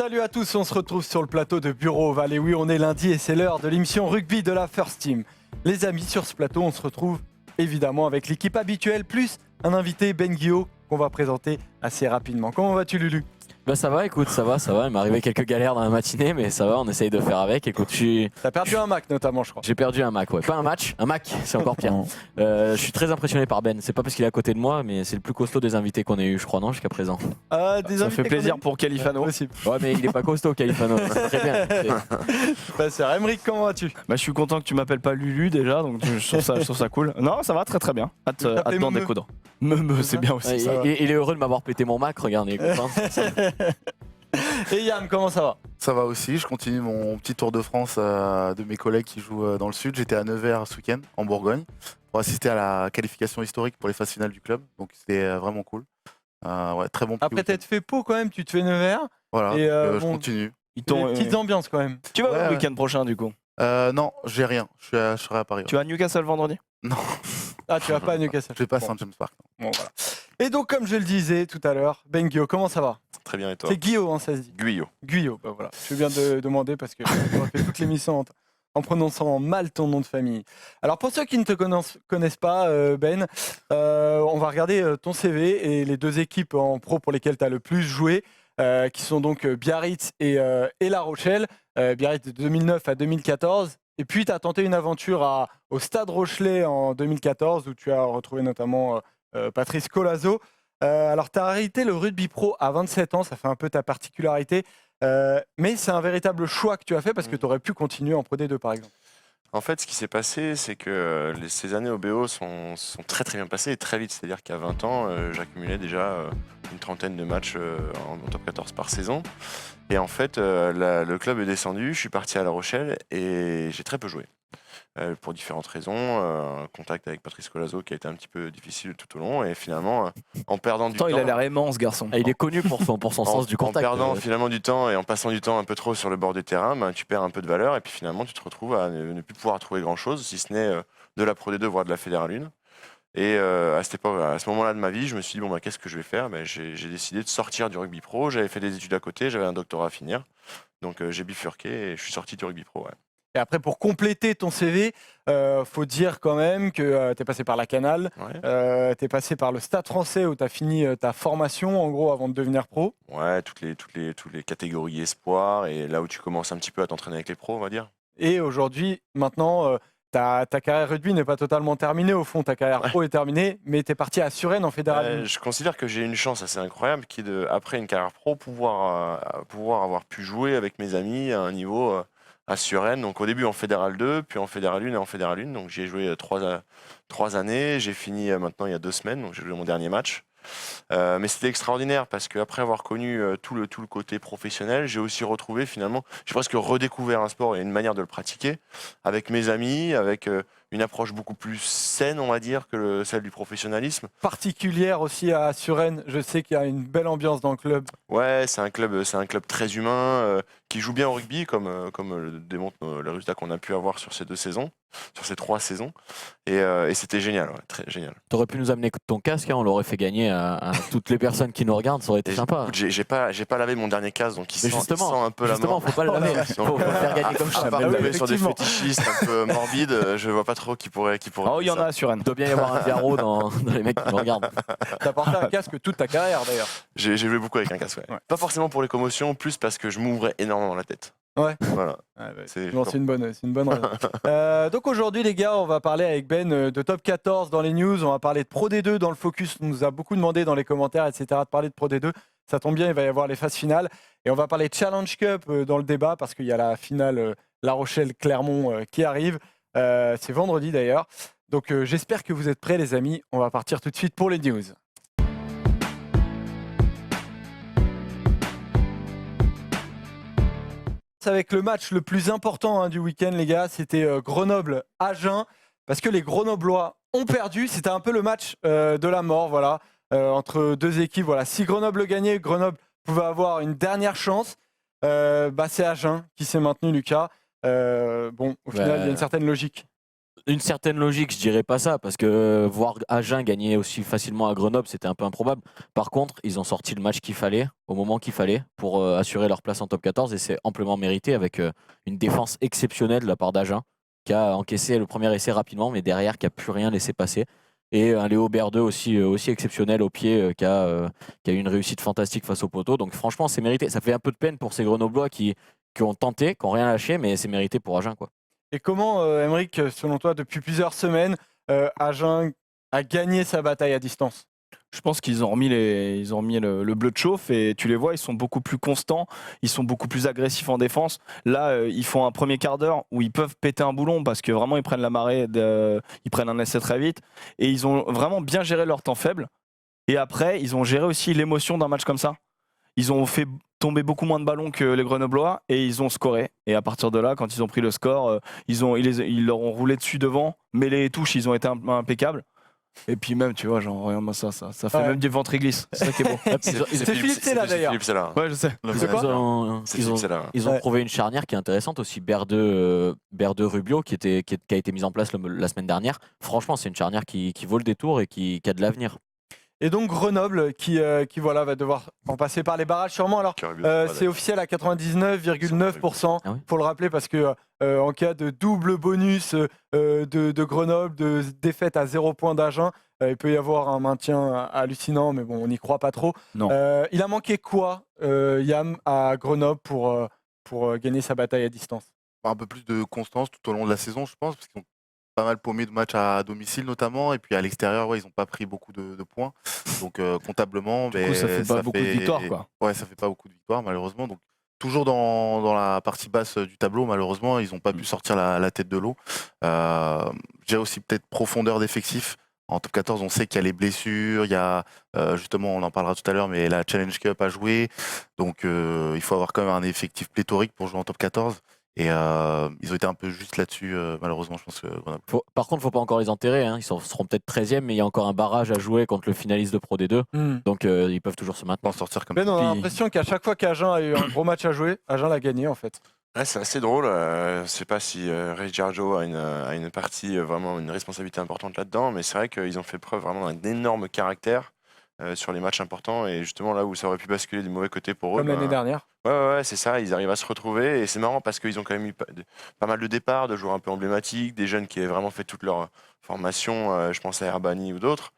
Salut à tous, on se retrouve sur le plateau de Bureau Oval. Et oui, on est lundi et c'est l'heure de l'émission rugby de la First Team. Les amis, sur ce plateau, on se retrouve évidemment avec l'équipe habituelle, plus un invité, Ben Guillot, qu'on va présenter assez rapidement. Comment vas-tu, Lulu ? Bah ça va, écoute, ça va. Il m'est arrivé quelques galères dans la matinée, mais ça va, on essaye de faire avec. Écoute, T'as perdu un Mac notamment, je crois. j'ai perdu un Mac, ouais. Pas un match, un Mac, c'est encore pire. Je suis très impressionné par Ben. C'est pas parce qu'il est à côté de moi, mais c'est le plus costaud des invités qu'on ait eu, je crois, non, jusqu'à présent. Ça fait plaisir pour Califano. Ouais, mais il est pas costaud, Califano. C'est très bien. Bah, c'est Emeric, comment vas-tu ? Bah, je suis content que tu m'appelles pas Lulu déjà, donc je trouve ça cool. Non, ça va très très bien. Hâte d'en Meumeu. découdre. Meumeu, c'est bien aussi. Ça va. Il est heureux de m'avoir pété mon Mac, regarde, il est content. Et Yann, comment ça va ? Ça va aussi, je continue mon petit tour de France de mes collègues qui jouent dans le sud. J'étais à Nevers ce week-end, en Bourgogne, pour assister à la qualification historique pour les phases finales du club. Donc c'était vraiment cool. Ouais, très bon petit Après week-end. t'être fait Pau quand même, tu te fais Nevers. Voilà, et, je bon, continue. Ils Des t'ont, petites ambiances quand même. Tu vas où Ouais, le ouais. week-end prochain du coup? Non, j'ai rien, je serai à Paris. Tu vas à Newcastle vendredi? Non, Ah, tu vas pas à Newcastle. je vais pas à Bon, Saint James Park. bon, voilà. Et donc, comme je le disais tout à l'heure, Ben Guillot, comment ça va ? Très bien, et toi? C'est Guillot, hein, ça se dit. Guyot. Guyot, bah voilà. Je viens de demander parce que j'aurais fait toute l'émission en prononçant mal ton nom de famille. Alors pour ceux qui ne te connaissent pas, Ben, on va regarder ton CV et les deux équipes en pro pour lesquelles tu as le plus joué, qui sont donc Biarritz et La Rochelle. Biarritz de 2009 à 2014. Et puis tu as tenté une aventure au Stade Rochelet en 2014 où tu as retrouvé notamment Patrice Colazo. Alors, tu as arrêté le rugby pro à 27 ans, ça fait un peu ta particularité, mais c'est un véritable choix que tu as fait parce que tu aurais pu continuer en Pro D2 par exemple. En fait, ce qui s'est passé, c'est que ces années au BO sont très très bien passées et très vite. C'est-à-dire qu'à 20 ans, j'accumulais déjà une trentaine de matchs en top 14 par saison. Et en fait, le club est descendu, je suis parti à La Rochelle et j'ai très peu joué. Pour différentes raisons, un contact avec Patrice Colazo qui a été un petit peu difficile tout au long. Et finalement, en perdant du Pourtant, temps... il a l'air aimant ce garçon. Ah, il est connu pour son sens du contact. En perdant finalement du temps et en passant du temps un peu trop sur le bord du terrain, ben, tu perds un peu de valeur et puis finalement tu te retrouves à ne plus pouvoir trouver grand chose, si ce n'est de la Pro D2 voire de la Fédérale 1. Et à ce moment-là de ma vie, je me suis dit bon, qu'est-ce que je vais faire? J'ai décidé de sortir du rugby pro. J'avais fait des études à côté, j'avais un doctorat à finir, donc j'ai bifurqué et je suis sorti du rugby pro. Ouais. Et après, pour compléter ton CV, faut dire quand même que tu es passé par la Canal, Ouais. tu es passé par le Stade français où tu as fini ta formation en gros avant de devenir pro. Ouais, toutes les catégories espoirs et là où tu commences un petit peu à t'entraîner avec les pros, on va dire. Et aujourd'hui, maintenant, ta carrière rugby n'est pas totalement terminée au fond, ta carrière pro est terminée, mais tu es parti à Suresnes en Fédéral 1. Je considère que j'ai une chance assez incroyable qui est après une carrière pro, pouvoir avoir pu jouer avec mes amis à un niveau à Suresnes. Donc au début en Fédéral 2, puis en Fédéral 1 et en Fédéral 1. Donc j'y ai joué 3 années. J'ai fini maintenant il y a 2 semaines, donc j'ai joué mon dernier match. Mais c'était extraordinaire parce qu'après avoir connu tout le côté professionnel, j'ai aussi retrouvé finalement, j'ai presque redécouvert un sport et une manière de le pratiquer avec mes amis, avec une approche beaucoup plus saine, on va dire, que celle du professionnalisme. Particulière aussi à Suresnes, je sais qu'il y a une belle ambiance dans le club. Ouais, c'est un club très humain qui joue bien au rugby, comme le démontre le résultat qu'on a pu avoir sur ces 3 saisons. Et c'était génial, ouais, très génial. T'aurais pu nous amener ton casque, hein, on l'aurait fait gagner à toutes les personnes qui nous regardent, ça aurait été Et sympa. écoute, j'ai pas lavé mon dernier casque, donc il Mais sent justement, un peu la justement, mort. faut pas le laver, faut le faire gagner comme ça. À part oui, tomber sur des effectivement. fétichistes un peu morbides, je vois pas trop qui pourrait. Oh, il y en faire a ça. à Suresnes. Il doit bien y avoir un Diarro dans les mecs qui nous regardent. T'as porté un casque toute ta carrière d'ailleurs. J'ai joué beaucoup avec un casque, ouais. Ouais. Pas forcément pour les commotions, plus parce que je m'ouvrais énormément la tête. Ouais. Voilà. C'est une bonne raison. Donc aujourd'hui les gars, on va parler avec Ben de top 14 dans les news, on va parler de Pro D2 dans le focus, on nous a beaucoup demandé dans les commentaires, etc. de parler de Pro D2. Ça tombe bien, il va y avoir les phases finales. Et on va parler de Challenge Cup dans le débat parce qu'il y a la finale La Rochelle-Clermont qui arrive. C'est vendredi d'ailleurs. Donc j'espère que vous êtes prêts les amis. On va partir tout de suite pour les news. Avec le match le plus important du week-end, les gars, c'était Grenoble-Agen, parce que les Grenoblois ont perdu. C'était un peu le match de la mort, voilà, entre deux équipes. Voilà. Si Grenoble gagnait, Grenoble pouvait avoir une dernière chance. C'est Agen qui s'est maintenu, Lucas. Au final, il y a une certaine logique. une certaine logique, je dirais pas ça, parce que voir Agen gagner aussi facilement à Grenoble, c'était un peu improbable. Par contre, ils ont sorti le match qu'il fallait, au moment qu'il fallait, pour assurer leur place en top 14, et c'est amplement mérité, avec une défense exceptionnelle de la part d'Agen, qui a encaissé le premier essai rapidement, mais derrière, qui a plus rien laissé passer. Et un Léo Berdeux aussi exceptionnel au pied, qui a eu une réussite fantastique face au poteau. Donc franchement, c'est mérité. Ça fait un peu de peine pour ces Grenoblois qui ont tenté, qui n'ont rien lâché, mais c'est mérité pour Agen, quoi. Et comment, Aymeric, selon toi, depuis plusieurs semaines, Agen a gagné sa bataille à distance? Je pense qu'ils ont remis, le bleu de chauffe et tu les vois, ils sont beaucoup plus constants, ils sont beaucoup plus agressifs en défense. Là, ils font un premier quart d'heure où ils peuvent péter un boulon parce que vraiment ils prennent la marée, ils prennent un essai très vite et ils ont vraiment bien géré leur temps faible. Et après, ils ont géré aussi l'émotion d'un match comme ça. Ils ont fait tomber beaucoup moins de ballons que les Grenoblois et ils ont scoré. Et à partir de là, quand ils ont pris le score, ils leur ont roulé dessus devant, mais les touches, ils ont été impeccables. Et puis même, tu vois, genre, regarde-moi ça fait Ouais. même du ventre glisse. C'est ça qui est beau. C'est Philippe Sella, d'ailleurs. Philippe Sella. Ouais, je sais. C'est quoi C'est Philippe Sella. Ils ont Ouais. trouvé une charnière qui est intéressante aussi, Berdeux-Rubio, qui a été mise en place la semaine dernière. Franchement, c'est une charnière qui vaut le détour et qui a de l'avenir. Et donc Grenoble qui voilà, va devoir en passer par les barrages sûrement. Alors c'est officiel à 99,9%. Ah oui. Faut le rappeler parce que en cas de double bonus de Grenoble, de défaite à 0 point d'Agen, il peut y avoir un maintien hallucinant, mais bon, on n'y croit pas trop. Non. Il a manqué quoi, Yam, à Grenoble pour gagner sa bataille à distance? Un peu plus de constance tout au long de la saison, je pense, parce qu'ils ont pas mal paumé de matchs à domicile notamment, et puis à l'extérieur, ouais, ils n'ont pas pris beaucoup de points. Donc comptablement, Du coup, ça fait pas beaucoup de victoires, quoi. Ouais, ça fait pas beaucoup de victoires malheureusement. Donc toujours dans la partie basse du tableau, malheureusement, ils n'ont pas pu sortir la tête de l'eau. J'ai aussi peut-être profondeur d'effectifs. En top 14, on sait qu'il y a les blessures, il y a justement, on en parlera tout à l'heure, mais la Challenge Cup à jouer. Donc il faut avoir quand même un effectif pléthorique pour jouer en top 14. Et ils ont été un peu juste là-dessus, malheureusement, je pense que Grenoble. Par contre, il ne faut pas encore les enterrer. Hein. Ils seront peut-être 13e, mais il y a encore un barrage à jouer contre le finaliste de Pro D2. Donc ils peuvent toujours se Pas maintenir. en sortir comme Ben, on a Puis- l'impression qu'à chaque fois qu'Agen a eu un gros match à jouer, Agen l'a gagné en fait. Ouais, c'est assez drôle. Je sais pas si Ray Giorgio a une partie, vraiment une responsabilité importante là-dedans, mais c'est vrai qu'ils ont fait preuve vraiment d'un énorme caractère sur les matchs importants et justement là où ça aurait pu basculer du mauvais côté pour eux. Comme l'année dernière. Ouais, c'est ça. Ils arrivent à se retrouver et c'est marrant parce qu'ils ont quand même eu pas mal de départs, de joueurs un peu emblématiques, des jeunes qui avaient vraiment fait toute leur formation. Je pense à Herbani ou d'autres.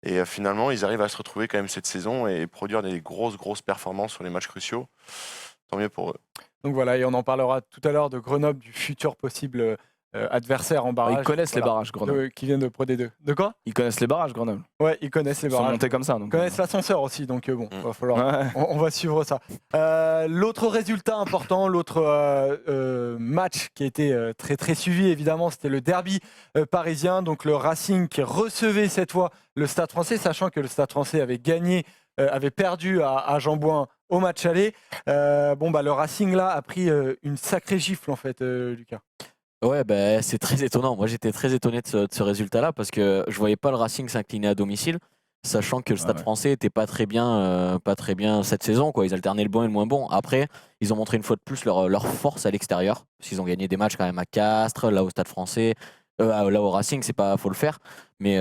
Et finalement, ils arrivent à se retrouver quand même cette saison et produire des grosses performances sur les matchs cruciaux. Tant mieux pour eux. Donc voilà, et on en parlera tout à l'heure de Grenoble, du futur possible adversaire en barrage. Ils connaissent les Voilà, barrages, Grenoble. qui viennent de Pro D2. De quoi? Ils connaissent les barrages, Grenoble. Ouais, ils connaissent les Ils sont barrages. montés comme ça. Donc, Ils connaissent l'ascenseur aussi, donc bon, va falloir. Ouais. On va suivre ça. L'autre résultat important, l'autre match qui a été très suivi, évidemment, c'était le derby parisien. Donc le Racing qui recevait cette fois le Stade Français, sachant que le Stade Français avait perdu à Jean-Bouin au match aller. Le Racing là a pris une sacrée gifle en fait, Lucas. Ouais, c'est très étonnant. Moi, j'étais très étonné de ce résultat-là parce que je voyais pas le Racing s'incliner à domicile, sachant que le Stade français était pas très bien cette saison, quoi. Ils alternaient le bon et le moins bon. Après, ils ont montré une fois de plus leur force à l'extérieur, parce qu'ils ont gagné des matchs quand même à Castres, là au Stade français, là au Racing, c'est pas, faut le faire. Mais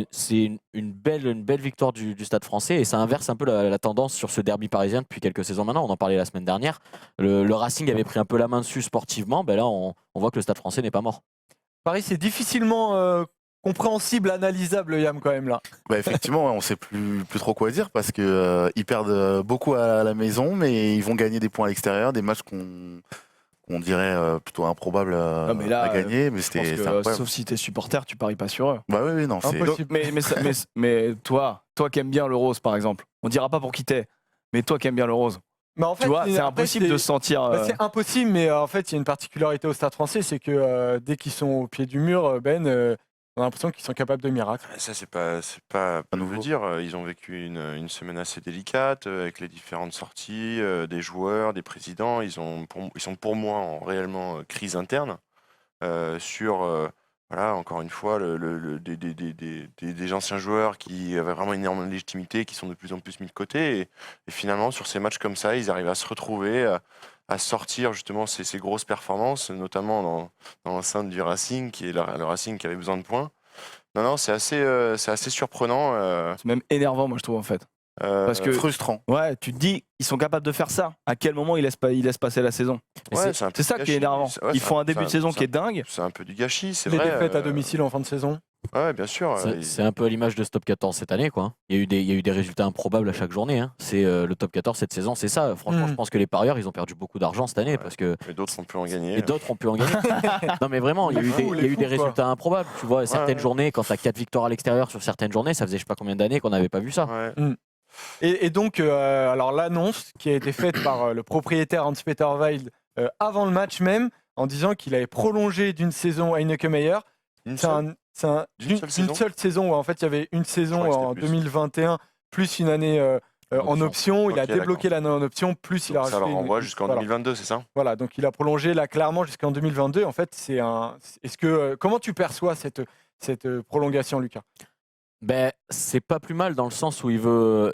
c'est une belle victoire du Stade français et ça inverse un peu la tendance sur ce derby parisien depuis quelques saisons maintenant. On en parlait la semaine dernière. Le Racing avait pris un peu la main dessus sportivement. Là, on voit que le Stade français n'est pas mort. Paris, c'est difficilement compréhensible, analysable, Yam, quand même là. Bah, effectivement, on sait plus trop quoi dire parce que ils perdent beaucoup à la maison, mais ils vont gagner des points à l'extérieur, des matchs qu'on dirait plutôt improbables mais là, à gagner. Mais je pense c'était que, incroyable. sauf si t'es supporter, tu paries pas sur eux. Bah oui, non, c'est. Impossible. Mais toi qui aimes bien le rose, par exemple, on dira pas pour qui t'es, mais toi qui aimes bien le rose, Mais en fait, tu vois, c'est après, impossible de se sentir. C'est impossible, mais en fait, il y a une particularité au Stade français, c'est que dès qu'ils sont au pied du mur, on a l'impression qu'ils sont capables de miracles. Ça, c'est pas nouveau nouveau. dire. Ils ont vécu une semaine assez délicate avec les différentes sorties des joueurs, des présidents. Ils sont pour moi en réellement crise interne sur, voilà, encore une fois, des anciens joueurs qui avaient vraiment une énorme légitimité, qui sont de plus en plus mis de côté. Et finalement, sur ces matchs comme ça, ils arrivent à se retrouver, à sortir justement ces grosses performances, notamment dans l'enceinte du Racing, qui est le Racing qui avait besoin de points. Non, c'est assez surprenant. C'est même énervant, moi, je trouve, en fait. Parce que, Frustrant. ouais, tu te dis, ils sont capables de faire ça. À quel moment ils laissent passer la saison? ouais, C'est un peu ça du qui est gâchis. énervant. Ouais, Ils c'est font un- un début de c'est saison qui est dingue. C'est un peu du gâchis, c'est Les vrai. défaites à domicile en fin de saison. Ouais, bien sûr. C'est un peu à l'image de ce top 14 cette année, quoi. Il y a eu des résultats improbables à chaque journée, hein. C'est le top 14 cette saison, c'est ça. Franchement, je pense que les parieurs, ils ont perdu beaucoup d'argent cette année Ouais. parce que Et d'autres ont pu en gagner. et d'autres ont pu en gagner. Non, mais vraiment, il y a eu Les fous, il y a eu des quoi. résultats improbables. Tu vois, certaines ouais. journées, quand tu as 4 victoires à l'extérieur sur certaines journées, ça faisait je sais pas combien d'années qu'on n'avait pas vu ça. Ouais. Et donc, alors l'annonce qui a été faite par le propriétaire Hans-Peter Wild avant le match même, en disant qu'il avait prolongé d'une saison Heineke Meyer. Une C'est seule D'une seule saison seule saison où en fait il y avait une saison croyais que c'était en plus. 2021 plus une année en option. Il a Ok, débloqué l'année en option plus il a Donc ça rajouté leur renvoie une- jusqu'en voilà. 2022, c'est ça? Voilà, donc il a prolongé là clairement jusqu'en 2022. En fait, est-ce que comment tu perçois cette prolongation, Lucas? Ben, c'est pas plus mal dans le sens où il veut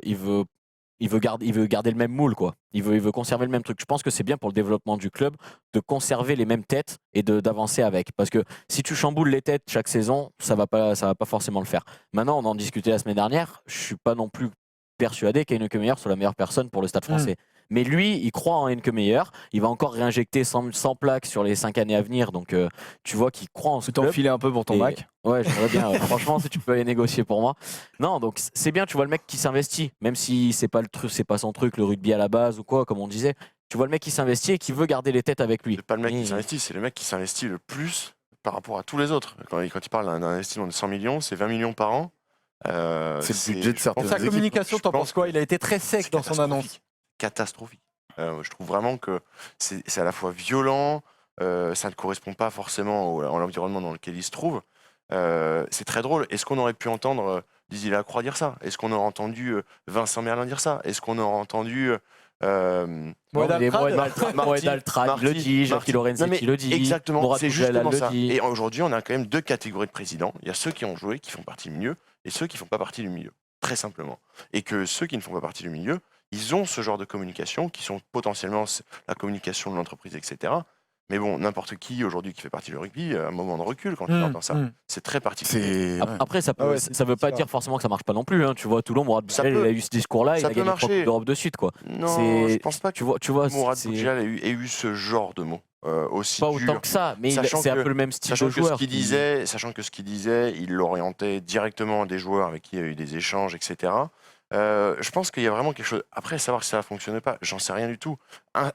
garder le même moule, quoi. Il veut conserver le même truc. Je pense que c'est bien pour le développement du club de conserver les mêmes têtes et d'avancer avec. Parce que si tu chamboules les têtes chaque saison, ça va pas forcément le faire. Maintenant, on en discutait la semaine dernière. Je suis pas non plus persuadé qu'Heineke Meyer soit la meilleure personne pour le Stade français. Mais lui, il croit en Heineke Meyer. Il va encore réinjecter 100 plaques sur les 5 années à venir. Donc, tu vois qu'il croit en ce Tu peux club. t'enfiler un peu pour ton Et- bac. Ouais, j'aimerais bien. Franchement, si tu peux aller négocier pour moi. Non, donc c'est bien. Tu vois le mec qui s'investit, même si c'est pas le truc, c'est pas son truc, le rugby à la base ou quoi, comme on disait. Tu vois le mec qui s'investit et qui veut garder les têtes avec lui. C'est pas le mec Et- qui s'investit, c'est le mec qui s'investit le plus par rapport à tous les autres. Quand il parle d'un investissement de 100 millions, c'est 20 millions par an. C'est le budget de je certaines pense- Sa équipes. communication, je t'en pense penses quoi? Il a été très c'est sec dans son annonce. catastrophique. Je trouve vraiment que c'est à la fois violent, ça ne correspond pas forcément à l'environnement dans lequel il se trouve. C'est très drôle. Est-ce qu'on aurait pu entendre Didier Lacroix dire ça? Est-ce qu'on aurait entendu Vincent Merlin dire ça? Est-ce qu'on aurait entendu Moed Altrad, Moed Altrad, il le dit, Jackie Lorenzetti, Non, mais il le dit. exactement, Mourad c'est Boujela justement le ça. dit. Et aujourd'hui, on a quand même deux catégories de présidents. Il y a ceux qui ont joué, qui font partie du milieu, et ceux qui font pas partie du milieu, très simplement. Et que ceux qui ne font pas partie du milieu, ils ont ce genre de communication, qui sont potentiellement la communication de l'entreprise, etc. Mais bon, n'importe qui aujourd'hui qui fait partie du rugby, a un moment de recul quand tu entends ça. C'est très particulier. C'est ouais. Après, ça Ah ouais, ça veut pas ça. dire forcément que ça marche pas non plus. Hein. Tu vois, Toulon, Mourad Ça Boujela, peut- il a eu ce discours-là, il ça a peut gagné 3 marcher. Coupes d'Europe de suite, quoi. Non, C'est- je pense pas que Tu vois, Mourad c'est Boudjal ait eu ce genre de mots aussi pas dur. autant que ça, mais Sachant c'est un que- peu le même style Sachant de que, joueur. ce qu'il disait, il l'orientait directement à des joueurs avec qui il y a eu des échanges, etc. Je pense qu'il y a vraiment quelque chose. Après, savoir si ça va fonctionner pas, j'en sais rien du tout.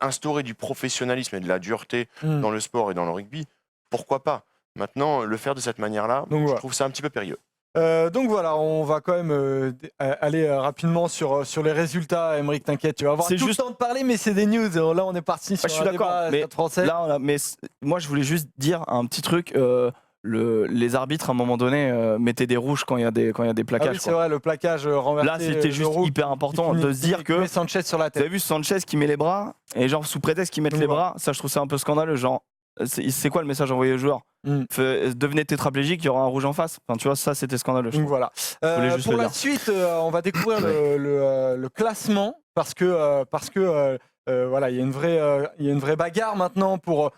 Instaurer du professionnalisme et de la dureté dans le sport et dans le rugby, pourquoi pas? Maintenant, le faire de cette manière-là, Donc, je voilà. trouve ça un petit peu périlleux. Donc voilà, on va quand même aller rapidement sur les résultats. Aymeric, t'inquiète, tu vas avoir tout C'est juste- le temps de parler, mais c'est des news. Là, on est parti sur je suis un d'accord, débat mais Stade français. Là, moi, je voulais juste dire un petit truc. Les arbitres, à un moment donné, mettaient des rouges quand il y a des Ah oui, plaquages. c'est quoi. vrai, le plaquage renversé. Là, c'était juste rouge hyper important de se dire que. met Sanchez sur la Vous avez tête. vu Sanchez qui met les bras et genre sous prétexte qu'ils mettent Donc les voilà. bras, ça je trouve ça un peu scandaleux. Genre, c'est quoi le message envoyé aux joueurs? Devenez tétraplégique, il y aura un rouge en face. Enfin, tu vois, ça c'était scandaleux. je Donc trouve. voilà. voulais juste Pour le la dire. suite, on va découvrir le classement parce que voilà, il y a une vraie bagarre maintenant pour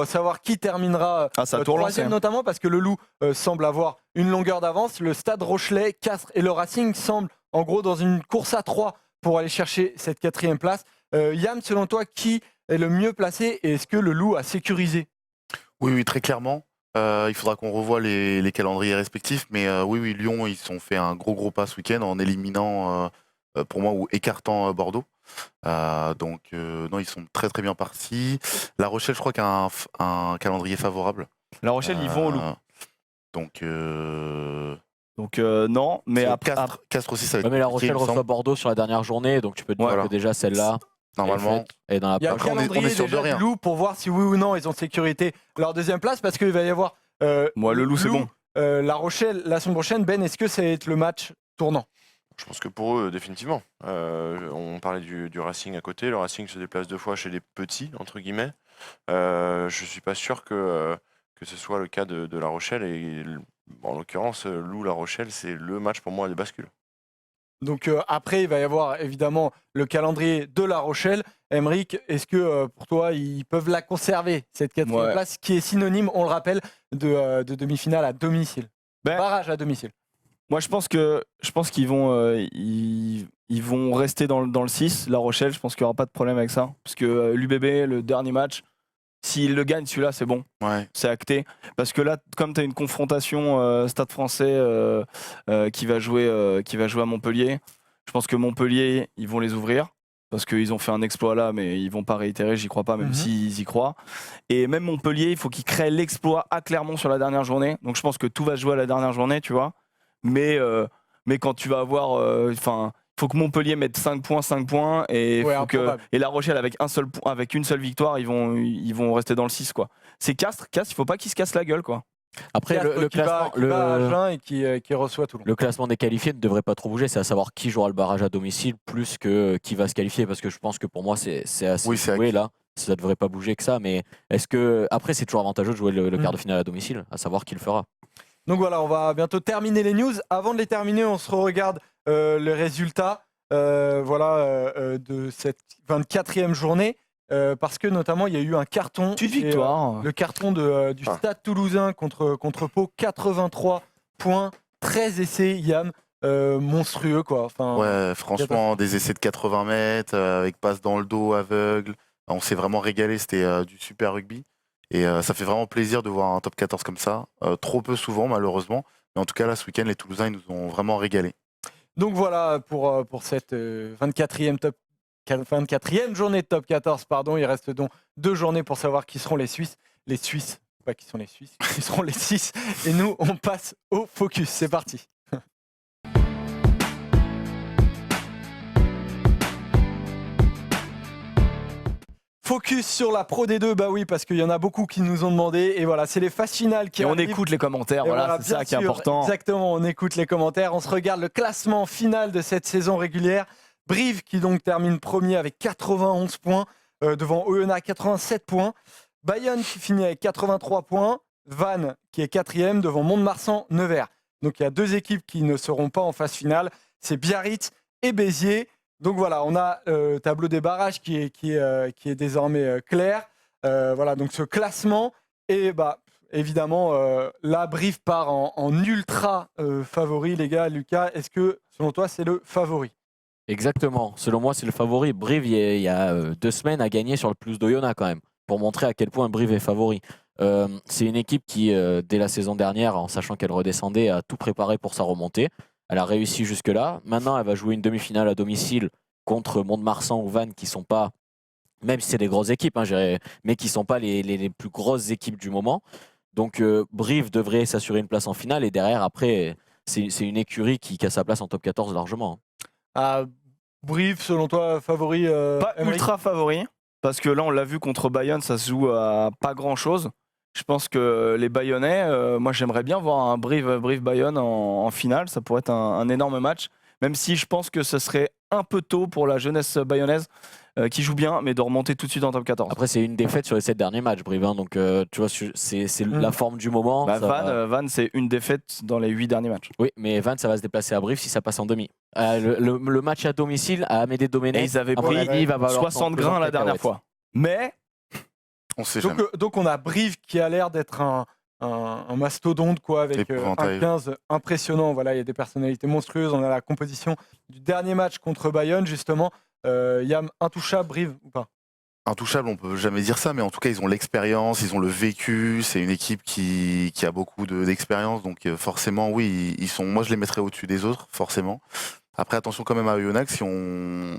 savoir qui terminera Ah, ça a tout relancé. troisième, notamment parce que le Loup semble avoir une longueur d'avance. Le Stade Rochelais, Castres et le Racing semblent en gros dans une course à 3 pour aller chercher cette 4e place. Yann, selon toi, qui est le mieux placé et est-ce que le Loup a sécurisé? Oui, très clairement. Il faudra qu'on revoie les calendriers respectifs. Mais oui, Lyon, ils ont fait un gros pas ce week-end en éliminant, pour moi, ou écartant Bordeaux. Donc, non, ils sont très bien partis. La Rochelle, je crois, qu'il y a un calendrier favorable. La Rochelle, ils vont au Loup. Donc, Donc, non, mais après. Castres aussi, ça va Ouais, être mais La compliqué, Rochelle il me reçoit semble, Bordeaux sur la dernière journée, donc tu peux te dire Voilà. que déjà celle-là normalement. est dans la Il y a le poche. Après, on est calendrier sûr de déjà rien. du Loup pour voir si oui ou non ils ont sécurité leur 2e place parce qu'il va y avoir Moi, le Loup, c'est bon. La Rochelle la semaine prochaine. Ben, est-ce que ça va être le match tournant? Je pense que pour eux, définitivement. On parlait du Racing à côté. Le Racing se déplace 2 fois chez les petits, entre guillemets. Je suis pas sûr que ce soit le cas de La Rochelle. Et en l'occurrence, Loup-La Rochelle, c'est le match pour moi de bascule. Donc après, il va y avoir évidemment le calendrier de La Rochelle. Aymeric, est-ce que pour toi, ils peuvent la conserver, cette 4e place, qui est synonyme, on le rappelle, de demi-finale à domicile, barrage à domicile? Moi, je pense qu'ils vont, ils vont rester dans le 6, La Rochelle. Je pense qu'il n'y aura pas de problème avec ça. Parce que l'UBB, le dernier match, s'ils le gagnent, celui-là, c'est bon. Ouais. C'est acté. Parce que là, comme tu as une confrontation Stade Français qui va jouer à Montpellier, je pense que Montpellier, ils vont les ouvrir. Parce qu'ils ont fait un exploit là, mais ils vont pas réitérer, j'y crois pas, même s'ils y croient. Et même Montpellier, il faut qu'ils créent l'exploit à Clermont sur la dernière journée. Donc je pense que tout va se jouer à la dernière journée, tu vois. Mais quand tu vas avoir... il faut que Montpellier mette 5 points et, et La Rochelle, avec une seule victoire, ils vont rester dans le 6, quoi. C'est Castres, il faut pas qu'ils se cassent la gueule, quoi. Après, le classement, qui va à Agen et qui reçoit Toulon. Le classement des qualifiés ne devrait pas trop bouger, c'est à savoir qui jouera le barrage à domicile plus que qui va se qualifier, parce que je pense que pour moi c'est assez joué là, ça ne devrait pas bouger que ça, mais est-ce que après c'est toujours avantageux de jouer le quart de finale à domicile, à savoir qui le fera. Donc voilà, on va bientôt terminer les news. Avant de les terminer, on se regarde les résultats de cette 24e journée. Parce que notamment il y a eu un carton, victoire. Le carton du Stade Toulousain contre Pau, 83 points, 13 essais, Yam, monstrueux quoi. Enfin, ouais, franchement, des essais de 80 mètres avec passe dans le dos, aveugle. On s'est vraiment régalé, c'était du super rugby. Et ça fait vraiment plaisir de voir un top 14 comme ça. Trop peu souvent malheureusement, mais en tout cas là ce week-end les Toulousains ils nous ont vraiment régalé. Donc voilà pour cette 24e journée de top 14, pardon. Il reste donc 2 journées pour savoir qui seront les Suisses. Les Suisses, pas qui sont les Suisses, qui seront les 6. Et nous, on passe au focus. C'est parti. Focus sur la Pro D2, bah oui, parce qu'il y en a beaucoup qui nous ont demandé. Et voilà, c'est les phases finales qui arrivent. On écoute les commentaires, voilà, c'est ça qui est important. Exactement, on écoute les commentaires. On se regarde le classement final de cette saison régulière. Brive qui donc termine premier avec 91 points, devant Oyonnax 87 points. Bayonne qui finit avec 83 points. Vannes qui est 4e devant Mont-de-Marsan, Nevers. Donc il y a 2 équipes qui ne seront pas en phase finale. C'est Biarritz et Béziers. Donc voilà, on a le tableau des barrages qui est désormais clair. Voilà, donc ce classement. Et évidemment, là, Brive part en ultra favori, les gars. Lucas, est-ce que, selon toi, c'est le favori? Exactement, selon moi c'est le favori. Brive, il y a 2 semaines, a gagné sur le plus d'Oyonnax quand même, pour montrer à quel point Brive est favori. C'est une équipe qui, dès la saison dernière, en sachant qu'elle redescendait, a tout préparé pour sa remontée. Elle a réussi jusque-là. Maintenant, elle va jouer une demi-finale à domicile contre Mont-de-Marsan ou Vannes, qui ne sont pas, même si c'est des grosses équipes, mais qui ne sont pas les plus grosses équipes du moment. Donc Brive devrait s'assurer une place en finale, et derrière, après, c'est une écurie qui a sa place en top 14 largement. Brive, selon toi, favori Pas ultra favori, parce que là, on l'a vu contre Bayonne, ça se joue à pas grand-chose. Je pense que les Bayonnais, moi j'aimerais bien voir un Brive-Bayonne en finale, ça pourrait être un énorme match, même si je pense que ce serait un peu tôt pour la jeunesse bayonnaise, qui joue bien, mais de remonter tout de suite en top 14. Après, c'est une défaite sur les 7 derniers matchs, Brive, donc tu vois, c'est la forme du moment. Vannes, c'est une défaite dans les 8 derniers matchs. Oui, mais Vannes, ça va se déplacer à Brive si ça passe en demi. Le match à domicile à Amédée Domenech, ils avaient pris 60 grains la dernière fois. Mais on sait donc on a Brive qui a l'air d'être un mastodonte quoi, avec un 15 impressionnant. Voilà, il y a des personnalités monstrueuses. On a la composition du dernier match contre Bayonne justement. Yam, intouchable Brive ou pas? Intouchable, on peut jamais dire ça, mais en tout cas ils ont l'expérience, ils ont le vécu. C'est une équipe qui a beaucoup d'expérience, donc forcément oui, ils sont. Moi je les mettrais au-dessus des autres, forcément. Après attention quand même à Oyonnax, qui ont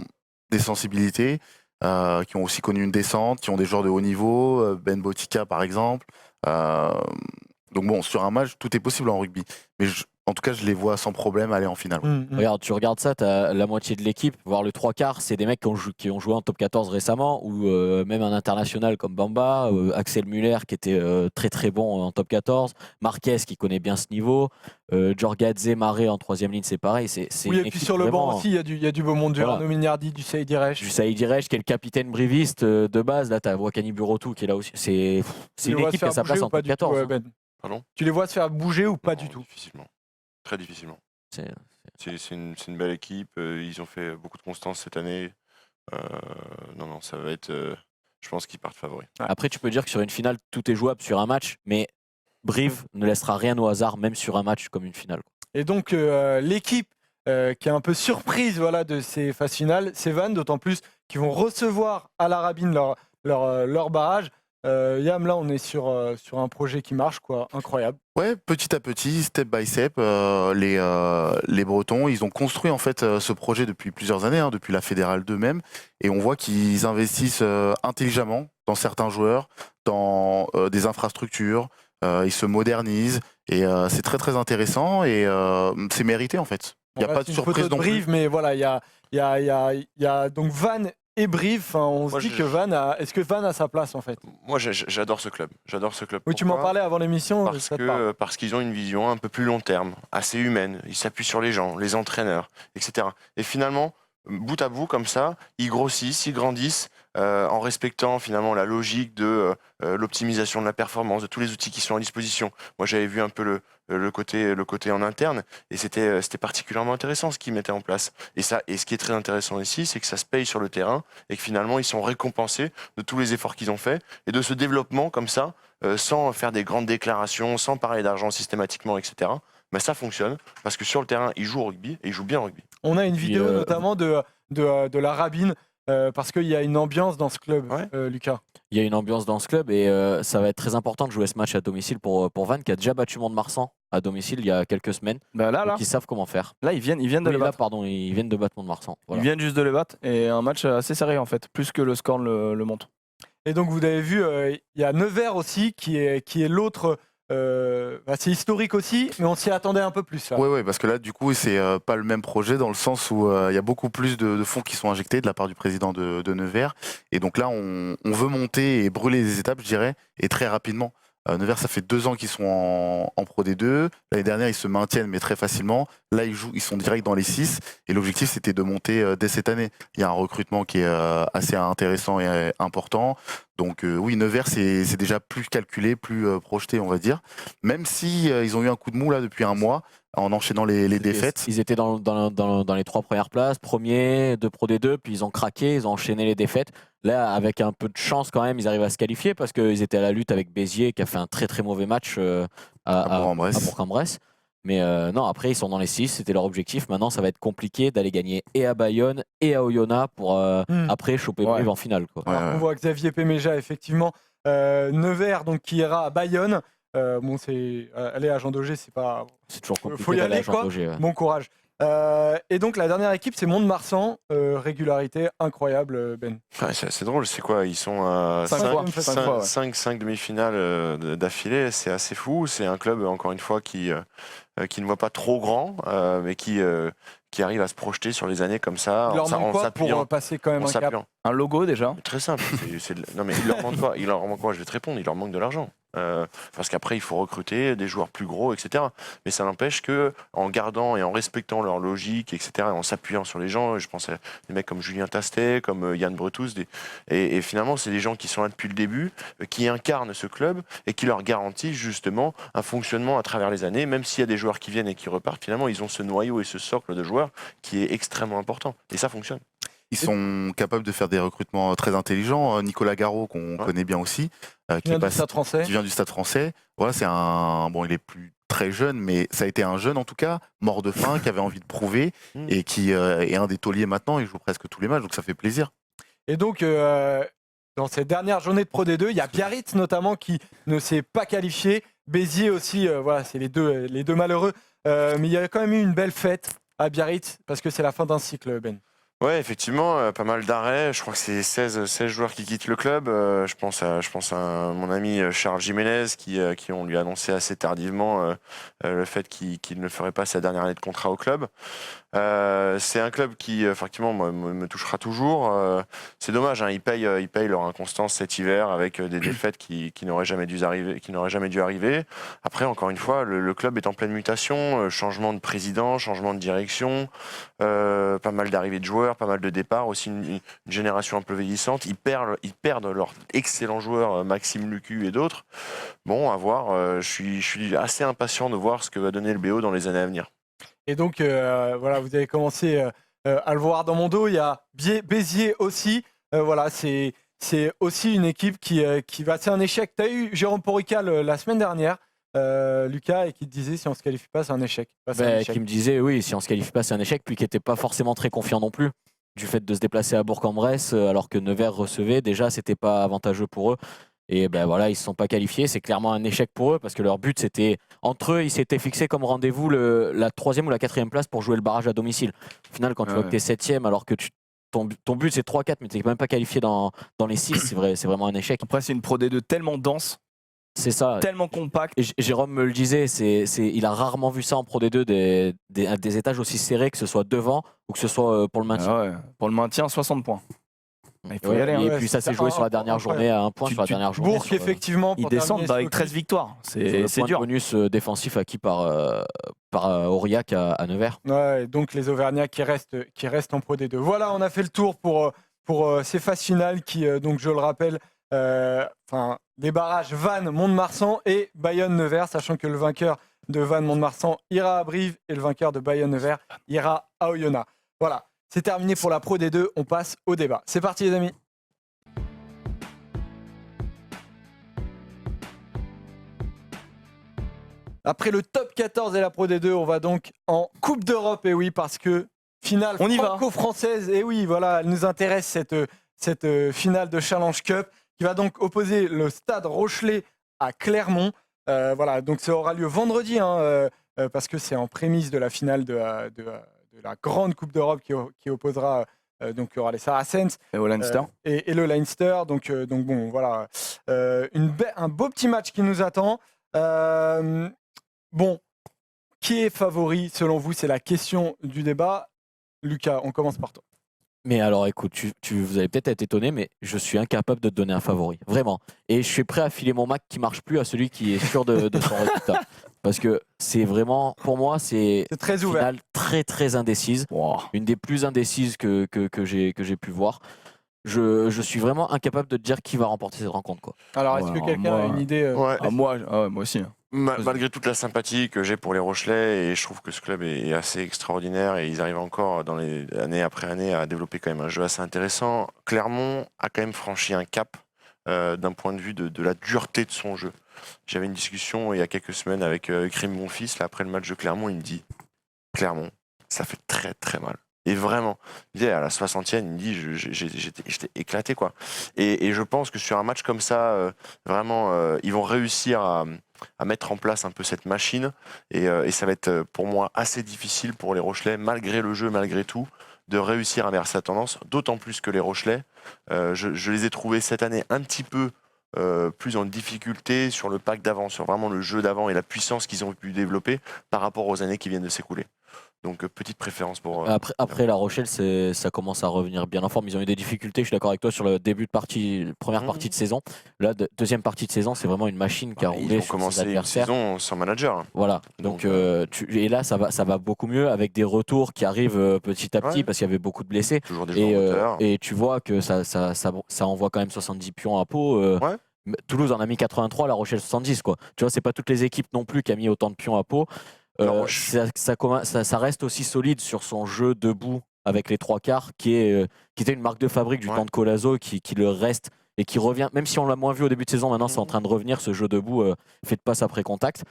des sensibilités, qui ont aussi connu une descente, qui ont des joueurs de haut niveau, Ben Botica par exemple. Donc bon, sur un match, tout est possible en rugby. Mais en tout cas, je les vois sans problème aller en finale. Regarde, tu regardes ça, tu as la moitié de l'équipe, voire le 3/4, c'est des mecs qui ont joué en top 14 récemment, ou même un international comme Bamba, Axel Muller qui était très très bon en top 14, Marquez qui connaît bien ce niveau, Giorgadze, Maré en 3e ligne, c'est pareil. Oui, et puis sur le banc aussi, il y a du beau monde, du Arnaud Mignardi, du Saïd Iresh. Du Saïd Iresh qui est le capitaine briviste de base, là tu as Wakani Burotu qui est là aussi. C'est une équipe qui a sa place en top 14. Pardon ? Tu les vois se faire bouger ou pas du tout? Difficilement. Très difficilement. C'est une belle équipe. Ils ont fait beaucoup de constance cette année. Non, ça va être. Je pense qu'ils partent favoris. Après, tu peux dire que sur une finale, tout est jouable sur un match, mais Brive ne laissera rien au hasard, même sur un match comme une finale. Et donc, l'équipe qui est un peu surprise voilà, de ces phases finales, c'est Vannes, d'autant plus qu'ils vont recevoir à la Rabine leur barrage. Yam, là, on est sur un projet qui marche, quoi, incroyable. Ouais, petit à petit, step by step, les Bretons, ils ont construit en fait ce projet depuis plusieurs années, depuis la Fédérale 2 même, et on voit qu'ils investissent intelligemment dans certains joueurs, dans des infrastructures, ils se modernisent, et c'est très très intéressant, et c'est mérité en fait. Il n'y a pas de surprise non Brive, plus. mais voilà, il y a donc Vannes et Brive. On se dit que Vannes est-ce que Vannes a sa place en fait? Moi, j'adore ce club. J'adore ce club. Oui, tu m'en Pourquoi ? parlais avant l'émission. Parce qu'ils ont une vision un peu plus long terme, assez humaine. Ils s'appuient sur les gens, les entraîneurs, etc. Et finalement, bout à bout, comme ça, ils grossissent, ils grandissent, en respectant finalement la logique de l'optimisation de la performance, de tous les outils qui sont à disposition. Moi, j'avais vu un peu le côté en interne, et c'était particulièrement intéressant ce qu'ils mettaient en place. Et ce qui est très intéressant ici, c'est que ça se paye sur le terrain, et que finalement, ils sont récompensés de tous les efforts qu'ils ont faits, et de ce développement comme ça, sans faire des grandes déclarations, sans parler d'argent systématiquement, etc. Mais ça fonctionne, parce que sur le terrain, ils jouent au rugby, et ils jouent bien au rugby. On a une vidéo notamment de la Rabine, parce qu'il y a une ambiance dans ce club, Lucas. Il y a une ambiance dans ce club, et ça va être très important de jouer ce match à domicile pour Vannes, qui a déjà battu Mont-de-Marsan à domicile il y a quelques semaines. Là, Ils savent comment faire. là, ils viennent de les battre. Ils viennent de battre Mont-de-Marsan. Voilà. Ils viennent juste de les battre, et un match assez serré en fait, plus que le score le montre. Et donc vous avez vu, il y a Nevers aussi qui est l'autre. C'est historique aussi, mais on s'y attendait un peu plus. Oui, parce que là, du coup, c'est pas le même projet dans le sens où il y a beaucoup plus de fonds qui sont injectés de la part du président de Nevers. Et donc là, on veut monter et brûler les étapes, je dirais, et très rapidement. Nevers, ça fait 2 ans qu'ils sont en Pro D2. L'année dernière, ils se maintiennent, mais très facilement. Là, ils sont direct dans les 6. Et l'objectif, c'était de monter dès cette année. Il y a un recrutement qui est assez intéressant et important. Donc oui, Nevers, c'est déjà plus calculé, plus projeté, on va dire. Même si ils ont eu un coup de mou là depuis un mois en enchaînant les défaites. Ils étaient dans les 3 premières places, premiers de Pro D2, puis ils ont craqué, ils ont enchaîné les défaites. Là, avec un peu de chance quand même, ils arrivent à se qualifier parce qu'ils étaient à la lutte avec Béziers qui a fait un très très mauvais match à Bourg-en-Bresse. Mais non, après ils sont dans les 6, c'était leur objectif. Maintenant, ça va être compliqué d'aller gagner et à Bayonne et à Oyonnax pour après choper Brive en finale. Quoi. On voit Xavier Péméja, effectivement. Nevers, donc, qui ira à Bayonne. Aller à Jean Daugé, c'est pas. C'est toujours compliqué. Faut y aller, quoi. Daugé, Bon courage. Et donc la dernière équipe, c'est Mont-de-Marsan. Régularité incroyable, Ben. Ouais, c'est drôle, c'est quoi? Ils sont à 5 demi-finales d'affilée, c'est assez fou. C'est un club, encore une fois, qui ne voit pas trop grand, mais qui arrive à se projeter sur les années comme ça. Il leur manque quoi pour passer quand même un cap? Un logo déjà. Très simple. Non mais il leur manque quoi? Je vais te répondre, il leur manque de l'argent. Parce qu'après il faut recruter des joueurs plus gros, etc. Mais ça n'empêche que en gardant et en respectant leur logique, etc. Et en s'appuyant sur les gens, je pense à des mecs comme Julien Tastet, comme Yann Bretous, et finalement c'est des gens qui sont là depuis le début, qui incarnent ce club et qui leur garantissent justement un fonctionnement à travers les années. Même s'il y a des joueurs qui viennent et qui repartent, finalement ils ont ce noyau et ce socle de joueurs qui est extrêmement important. Et ça fonctionne. Ils sont capables de faire des recrutements très intelligents. Nicolas Garot, qu'on connaît bien aussi, qui vient du Stade Français. Voilà, il est plus très jeune, mais ça a été un jeune en tout cas, mort de faim, qui avait envie de prouver et qui est un des tauliers maintenant. Il joue presque tous les matchs, donc ça fait plaisir. Et donc, dans ces dernières journées de Pro D2, il y a Biarritz notamment qui ne s'est pas qualifié. Béziers aussi, voilà, c'est les deux malheureux. Mais il y a quand même eu une belle fête à Biarritz parce que c'est la fin d'un cycle, Ben. Ouais, effectivement, pas mal d'arrêts. Je crois que c'est 16 joueurs qui quittent le club. Je pense à mon ami Charles Jiménez qui on lui a annoncé assez tardivement le fait qu'il ne ferait pas sa dernière année de contrat au club. C'est un club qui, effectivement, me touchera toujours. C'est dommage, hein, ils payent leur inconstance cet hiver avec des défaites qui n'auraient jamais dû arriver. Après, encore une fois, le club est en pleine mutation, changement de président, changement de direction, pas mal d'arrivées de joueurs, pas mal de départs, aussi une génération un peu vieillissante. Ils perdent leurs excellents joueurs, Maxime Lucu et d'autres. Bon, à voir. Je suis assez impatient de voir ce que va donner le BO dans les années à venir. Et donc, voilà, vous avez commencé à le voir dans mon dos. Il y a Béziers aussi. Voilà, c'est aussi une équipe qui va. C'est un échec. Tu as eu Jérôme Porical la semaine dernière, Lucas, et qui te disait si on ne se qualifie pas, c'est un échec. C'est un échec. Qui me disait oui, si on se qualifie pas, c'est un échec, puis qui n'était pas forcément très confiant non plus. Du fait de se déplacer à Bourg-en-Bresse, alors que Nevers recevait, déjà, c'était pas avantageux pour eux. Et ben voilà, ils ne se sont pas qualifiés. C'est clairement un échec pour eux parce que leur but, c'était. Entre eux, ils s'étaient fixés comme rendez-vous la 3e ou la 4e place pour jouer le barrage à domicile. Au final, quand tu vois que tu es 7e, alors que ton but c'est 3-4, mais tu n'es même pas qualifié dans les 6, c'est vraiment un échec. Après, c'est une Pro D2 tellement dense, C'est ça. tellement compacte. Et Jérôme me le disait, il a rarement vu ça en Pro D2, des étages aussi serrés, que ce soit devant ou que ce soit pour le maintien. Ah ouais. Pour le maintien, 60 points. Il faut y aller. Et puis ça s'est joué sur la dernière journée à un point. Sur la dernière journée. Bourg, effectivement. Ils descendent avec 13 victoires. C'est dur. Bonus défensif acquis par Aurillac à Nevers. Ouais, donc les Auvergnats qui restent en Pro D2. Voilà, on a fait le tour pour ces phases finales qui, donc je le rappelle, les barrages Vannes, Mont-de-Marsan et Bayonne-Nevers, sachant que le vainqueur de Vannes, Mont-de-Marsan ira à Brive et le vainqueur de Bayonne-Nevers ira à Oyonnax. Voilà. C'est terminé pour la Pro D2, on passe au débat. C'est parti les amis. Après le top 14 et la Pro D2, on va donc en Coupe d'Europe, et oui, parce que finale franco-française, et oui, voilà, elle nous intéresse cette finale de Challenge Cup, qui va donc opposer le Stade Rochelais à Clermont. Voilà, donc ça aura lieu vendredi, parce que c'est en prémisse de la finale de la grande Coupe d'Europe qui opposera donc il y aura les Saracens et au Leinster et le Leinster. Donc bon, voilà, un beau petit match qui nous attend. Bon, qui est favori selon vous? C'est la question du débat. Lucas, on commence par toi. Mais alors écoute, vous allez peut-être être étonné, mais je suis incapable de te donner un favori, vraiment. Et je suis prêt à filer mon Mac qui marche plus à celui qui est sûr de son résultat. Parce que c'est vraiment, pour moi, c'est très une ouvert. finale très très indécise. Wow. Une des plus indécises que j'ai pu voir. Je suis vraiment incapable de te dire qui va remporter cette rencontre, quoi. Alors, est-ce que quelqu'un a une idée moi aussi. Malgré toute la sympathie que j'ai pour les Rochelais, et je trouve que ce club est assez extraordinaire et ils arrivent encore dans les années après année à développer quand même un jeu assez intéressant, Clermont a quand même franchi un cap d'un point de vue de la dureté de son jeu. J'avais une discussion il y a quelques semaines avec Krim, mon fils, là, après le match de Clermont, il me dit Clermont, ça fait très très mal. Et vraiment, il dit, à la 60e, il me dit j'étais éclaté, quoi. Et je pense que sur un match comme ça, vraiment, ils vont réussir à mettre en place un peu cette machine. Et ça va être pour moi assez difficile pour les Rochelais, malgré le jeu, malgré tout, de réussir à inverser la tendance. D'autant plus que les Rochelais, je les ai trouvés cette année un petit peu plus en difficulté sur le pack d'avant, sur vraiment le jeu d'avant et la puissance qu'ils ont pu développer par rapport aux années qui viennent de s'écouler. Donc petite préférence pour... Après La Rochelle, ça commence à revenir bien en forme. Ils ont eu des difficultés, je suis d'accord avec toi, sur le début de première partie de saison. Là, deuxième partie de saison, c'est vraiment une machine qui a roulé ils ont sur commencé ses adversaires. une saison sans manager. Voilà, donc et là ça va beaucoup mieux avec des retours qui arrivent petit à petit, parce qu'il y avait beaucoup de blessés. Toujours des joueurs moteurs. Et tu vois que ça envoie quand même 70 pions à Pau. Toulouse en a mis 83, La Rochelle 70, quoi. Tu vois, c'est pas toutes les équipes non plus qui a mis autant de pions à Pau. Ça reste aussi solide sur son jeu debout avec les trois quarts, qui était une marque de fabrique du temps de Colazo, qui le reste et qui revient, même si on l'a moins vu au début de saison, maintenant c'est en train de revenir, ce jeu debout fait de passe après contact.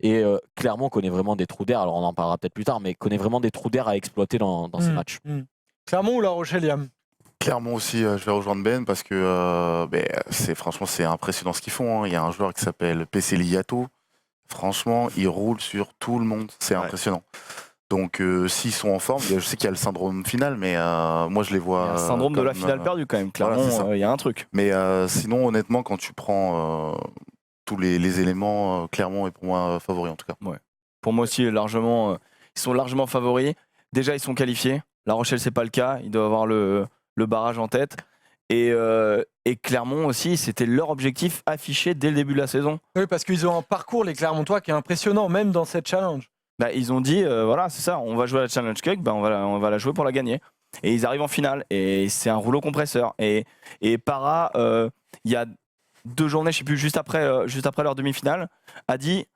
Et Clermont connaît vraiment des trous d'air, alors on en parlera peut-être plus tard, mais connaît vraiment des trous d'air à exploiter dans ces matchs. Clermont ou La Rochelle, Yam? Clermont aussi, je vais rejoindre Ben parce que franchement c'est impressionnant ce qu'ils font. Il y a un joueur qui s'appelle PC Liato. Franchement, il roule sur tout le monde, c'est impressionnant. Donc s'ils sont en forme, je sais qu'il y a le syndrome final, mais moi je les vois... Il y a le syndrome de la finale perdue quand même, clairement, il y a un truc. Mais sinon, honnêtement, quand tu prends tous les éléments, Clermont est pour moi favori en tout cas. Ouais. Pour moi aussi, ils sont largement favoris. Déjà, ils sont qualifiés. La Rochelle, c'est pas le cas. Ils doivent avoir le barrage en tête. Et Clermont aussi, c'était leur objectif affiché dès le début de la saison. Oui, parce qu'ils ont un parcours, les Clermontois, qui est impressionnant, même dans cette challenge. Ils ont dit, voilà, c'est ça, on va jouer à la Challenge Cup, on va la jouer pour la gagner. Et ils arrivent en finale, et c'est un rouleau compresseur. Et Para, il y a 2 journées, je sais plus, juste après leur demi-finale, a dit,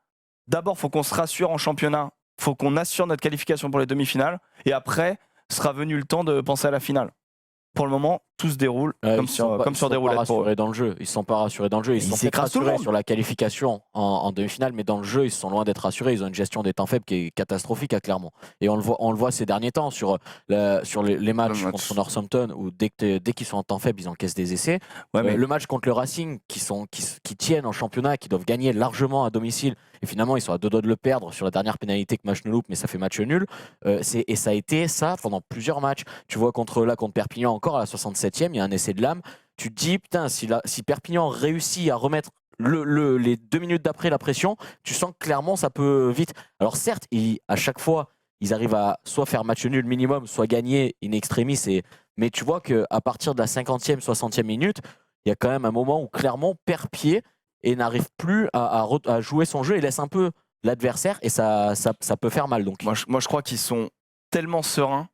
d'abord, il faut qu'on se rassure en championnat faut qu'on assure notre qualification pour les demi-finales. Et après, sera venu le temps de penser à la finale. Pour le moment, tout se déroule comme sur des roulettes pour eux. Dans le jeu. Ils ne sont pas rassurés dans le jeu. Ils sont peut-être rassurés sur la qualification en demi-finale, mais dans le jeu, ils sont loin d'être rassurés. Ils ont une gestion des temps faibles qui est catastrophique à Clermont. Et on le voit ces derniers temps sur les matchs contre Northampton, où dès qu'ils sont en temps faible, ils encaissent des essais. Ouais, mais le match contre le Racing, qui tiennent en championnat, qui doivent gagner largement à domicile, et finalement, ils sont à 2 doigts de le perdre sur la dernière pénalité que match ne loupe, mais ça fait match nul. Et ça a été ça pendant plusieurs matchs. Tu vois, contre Perpignan, encore à la 67e, il y a un essai de l'âme. Tu te dis, putain, si Perpignan réussit à remettre les 2 minutes d'après la pression, tu sens que clairement, ça peut vite. Alors certes, à chaque fois, ils arrivent à soit faire match nul minimum, soit gagner in extremis. Mais tu vois qu'à partir de la 50e, 60e minute, il y a quand même un moment où Clermont perd pied et n'arrive plus à jouer son jeu et laisse un peu l'adversaire, et ça peut faire mal. Donc. Moi, je crois qu'ils sont tellement sereins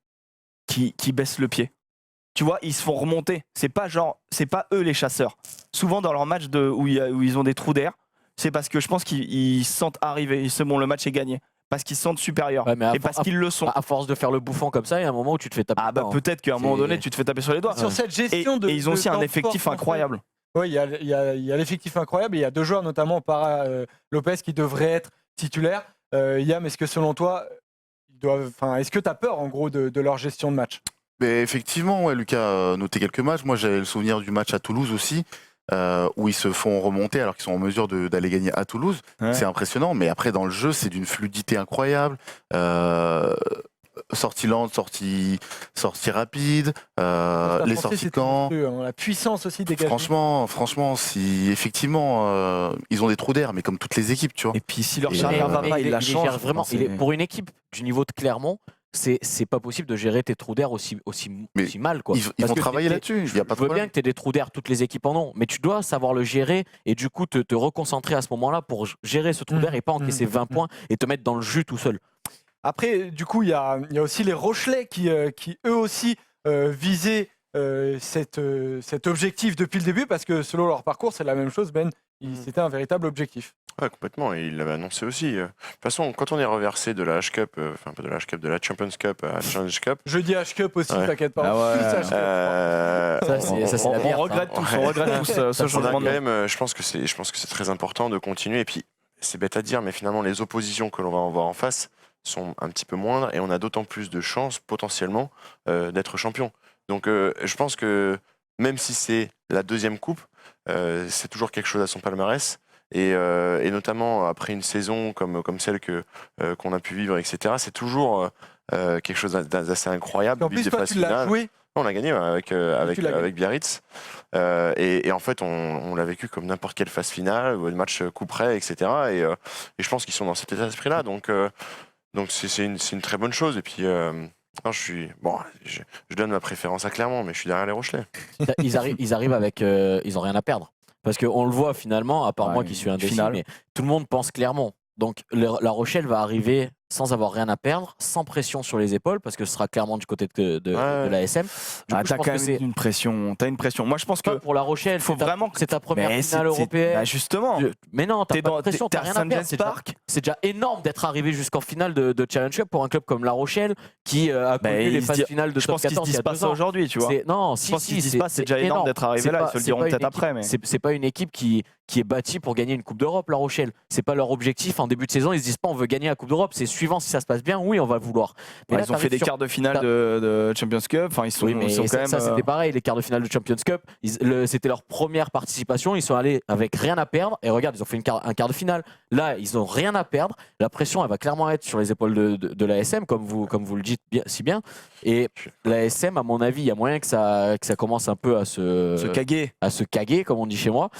qu'ils baissent le pied. Tu vois, ils se font remonter. C'est pas eux les chasseurs. Souvent dans leurs matchs où ils ont des trous d'air, c'est parce que je pense qu'ils se sentent arriver. Bon, le match est gagné. Parce qu'ils se sentent supérieurs. Ouais, et parce qu'ils le sont. À force de faire le bouffon comme ça, il y a un moment où tu te fais taper. Peut-être qu'à un moment donné, tu te fais taper sur les doigts. Sur cette gestion et ils ont aussi un effectif incroyable. Oui, il y a l'effectif incroyable. Il y a 2 joueurs, notamment Para Lopez, qui devraient être titulaires. Yam, est-ce que selon toi, est-ce que tu as peur en gros de leur gestion de match? Mais effectivement, ouais, Lucas a noté quelques matchs. Moi, j'avais le souvenir du match à Toulouse aussi, où ils se font remonter alors qu'ils sont en mesure d'aller gagner à Toulouse. Ouais. C'est impressionnant, mais après, dans le jeu, c'est d'une fluidité incroyable. Sortie lente, sortie rapide, les sorties de camp. La puissance aussi dégagée. Franchement, si effectivement ils ont des trous d'air, mais comme toutes les équipes, tu vois. Et puis si leur charnière va pas, ils la changent. Vraiment, pour une équipe du niveau de Clermont, c'est pas possible de gérer tes trous d'air aussi mal, quoi. Ils vont travailler là-dessus. Je veux bien que tu aies des trous d'air, toutes les équipes en ont, mais tu dois savoir le gérer et du coup te reconcentrer à ce moment-là pour gérer ce trou d'air et pas encaisser 20 points et te mettre dans le jus tout seul. Après, du coup, il y a aussi les Rochelais qui eux aussi visaient cet objectif depuis le début, parce que selon leur parcours, c'est la même chose, Ben. C'était un véritable objectif. Ouais, complètement, et il l'avait annoncé aussi. De toute façon, quand on est reversé de la H-Cup, enfin pas de la H-Cup, de la Champions Cup à Challenge Cup. Je dis H-Cup aussi, t'inquiète pas. On regrette tous ce changement de même. Je pense que c'est très important de continuer, et puis c'est bête à dire, mais finalement les oppositions que l'on va avoir en face sont un petit peu moindres, et on a d'autant plus de chances potentiellement d'être champion. Donc je pense que même si c'est la 2e coupe, c'est toujours quelque chose à son palmarès, et notamment après une saison comme celle qu'on a pu vivre, etc. C'est toujours quelque chose d'assez incroyable. En plus, toi, tu l'as joué. On a gagné avec Biarritz, et en fait on l'a vécu comme n'importe quelle phase finale, le match coup près, etc. Et je pense qu'ils sont dans cet état d'esprit-là, donc c'est une très bonne chose. Et puis je donne ma préférence à Clermont, mais je suis derrière les Rochelais. Ils arrivent avec ils ont rien à perdre, parce qu'on le voit finalement, à part moi qui suis indécis, mais tout le monde pense Clermont. Donc La Rochelle va arriver sans avoir rien à perdre, sans pression sur les épaules, parce que ce sera clairement du côté de l'ASM. T'as quand même une pression. Moi, je pense que pour La Rochelle, c'est ta première finale européenne. Justement. Mais non, t'as pas de pression, t'as rien à perdre. C'est déjà énorme d'être arrivé jusqu'en finale de Challenge Cup pour un club comme La Rochelle qui a connu les phases finales de top 14. Je pense qu'ils se disent pas ça aujourd'hui, tu vois. Non, je pense qu'ils se disent pas, c'est déjà énorme d'être arrivé là. Ils se le diront peut-être après. C'est pas une équipe qui est bâtie pour gagner une Coupe d'Europe, La Rochelle. C'est pas leur objectif en début de saison. Ils se disent pas on veut gagner la Coupe d'Europe. C'est suivant si ça se passe bien. Oui, on va le vouloir. Mais là, ils ont fait des quarts de finale de Champions Cup. Enfin, ils sont quand même. Ça, c'était pareil. Les quarts de finale de Champions Cup, c'était leur première participation. Ils sont allés avec rien à perdre. Et regarde, ils ont fait un quart de finale. Là, ils ont rien à perdre. La pression, elle va clairement être sur les épaules de l'ASM, comme vous le dites si bien. Et l'ASM, à mon avis, il y a moyen que ça commence un peu à se caguer, comme on dit chez moi.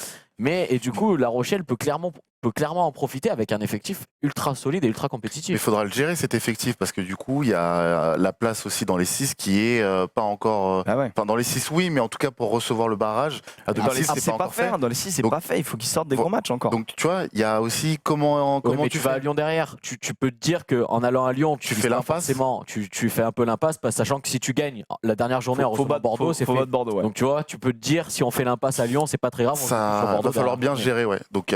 Et du coup, La Rochelle peut clairement en profiter avec un effectif ultra solide et ultra compétitif. Il faudra le gérer, cet effectif, parce que du coup, il y a la place aussi dans les 6 qui est pas encore. Enfin, dans les 6, oui, mais en tout cas pour recevoir le barrage. Dans les 6, c'est pas fait. Dans les 6, c'est pas fait. Il faut qu'ils sortent des gros matchs encore. Donc, tu vois, il y a aussi comment tu vas à Lyon derrière. Tu peux te dire qu'en allant à Lyon, tu fais l'impasse. Tu fais un peu l'impasse, sachant que si tu gagnes la dernière journée en recevant Bordeaux, c'est fait. Donc, tu vois, tu peux te dire, si on fait l'impasse à Lyon, c'est pas très grave. Ça va falloir bien gérer, ouais. Donc,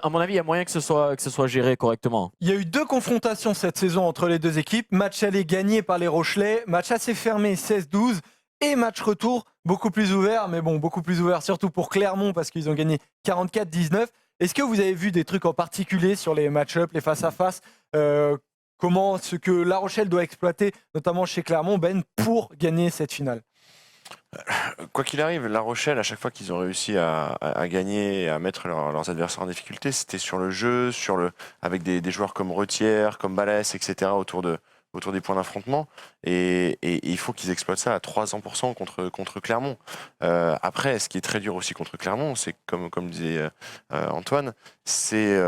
à mon avis, il y a moyen que ce soit géré correctement. Il y a eu 2 confrontations cette saison entre les 2 équipes. Match aller gagné par les Rochelais, match assez fermé 16-12 et match retour beaucoup plus ouvert, mais bon, beaucoup plus ouvert surtout pour Clermont parce qu'ils ont gagné 44-19. Est-ce que vous avez vu des trucs en particulier sur les match-up, les face-à-face comment ce que La Rochelle doit exploiter, notamment chez Clermont, Ben, pour gagner cette finale? Quoi qu'il arrive, La Rochelle, à chaque fois qu'ils ont réussi à gagner et à mettre leurs adversaires en difficulté, c'était sur le jeu, avec des joueurs comme Retière, comme Balès, etc. autour des points d'affrontement. Et il faut qu'ils exploitent ça à 300% contre Clermont. Après, ce qui est très dur aussi contre Clermont, c'est comme disait Antoine, c'est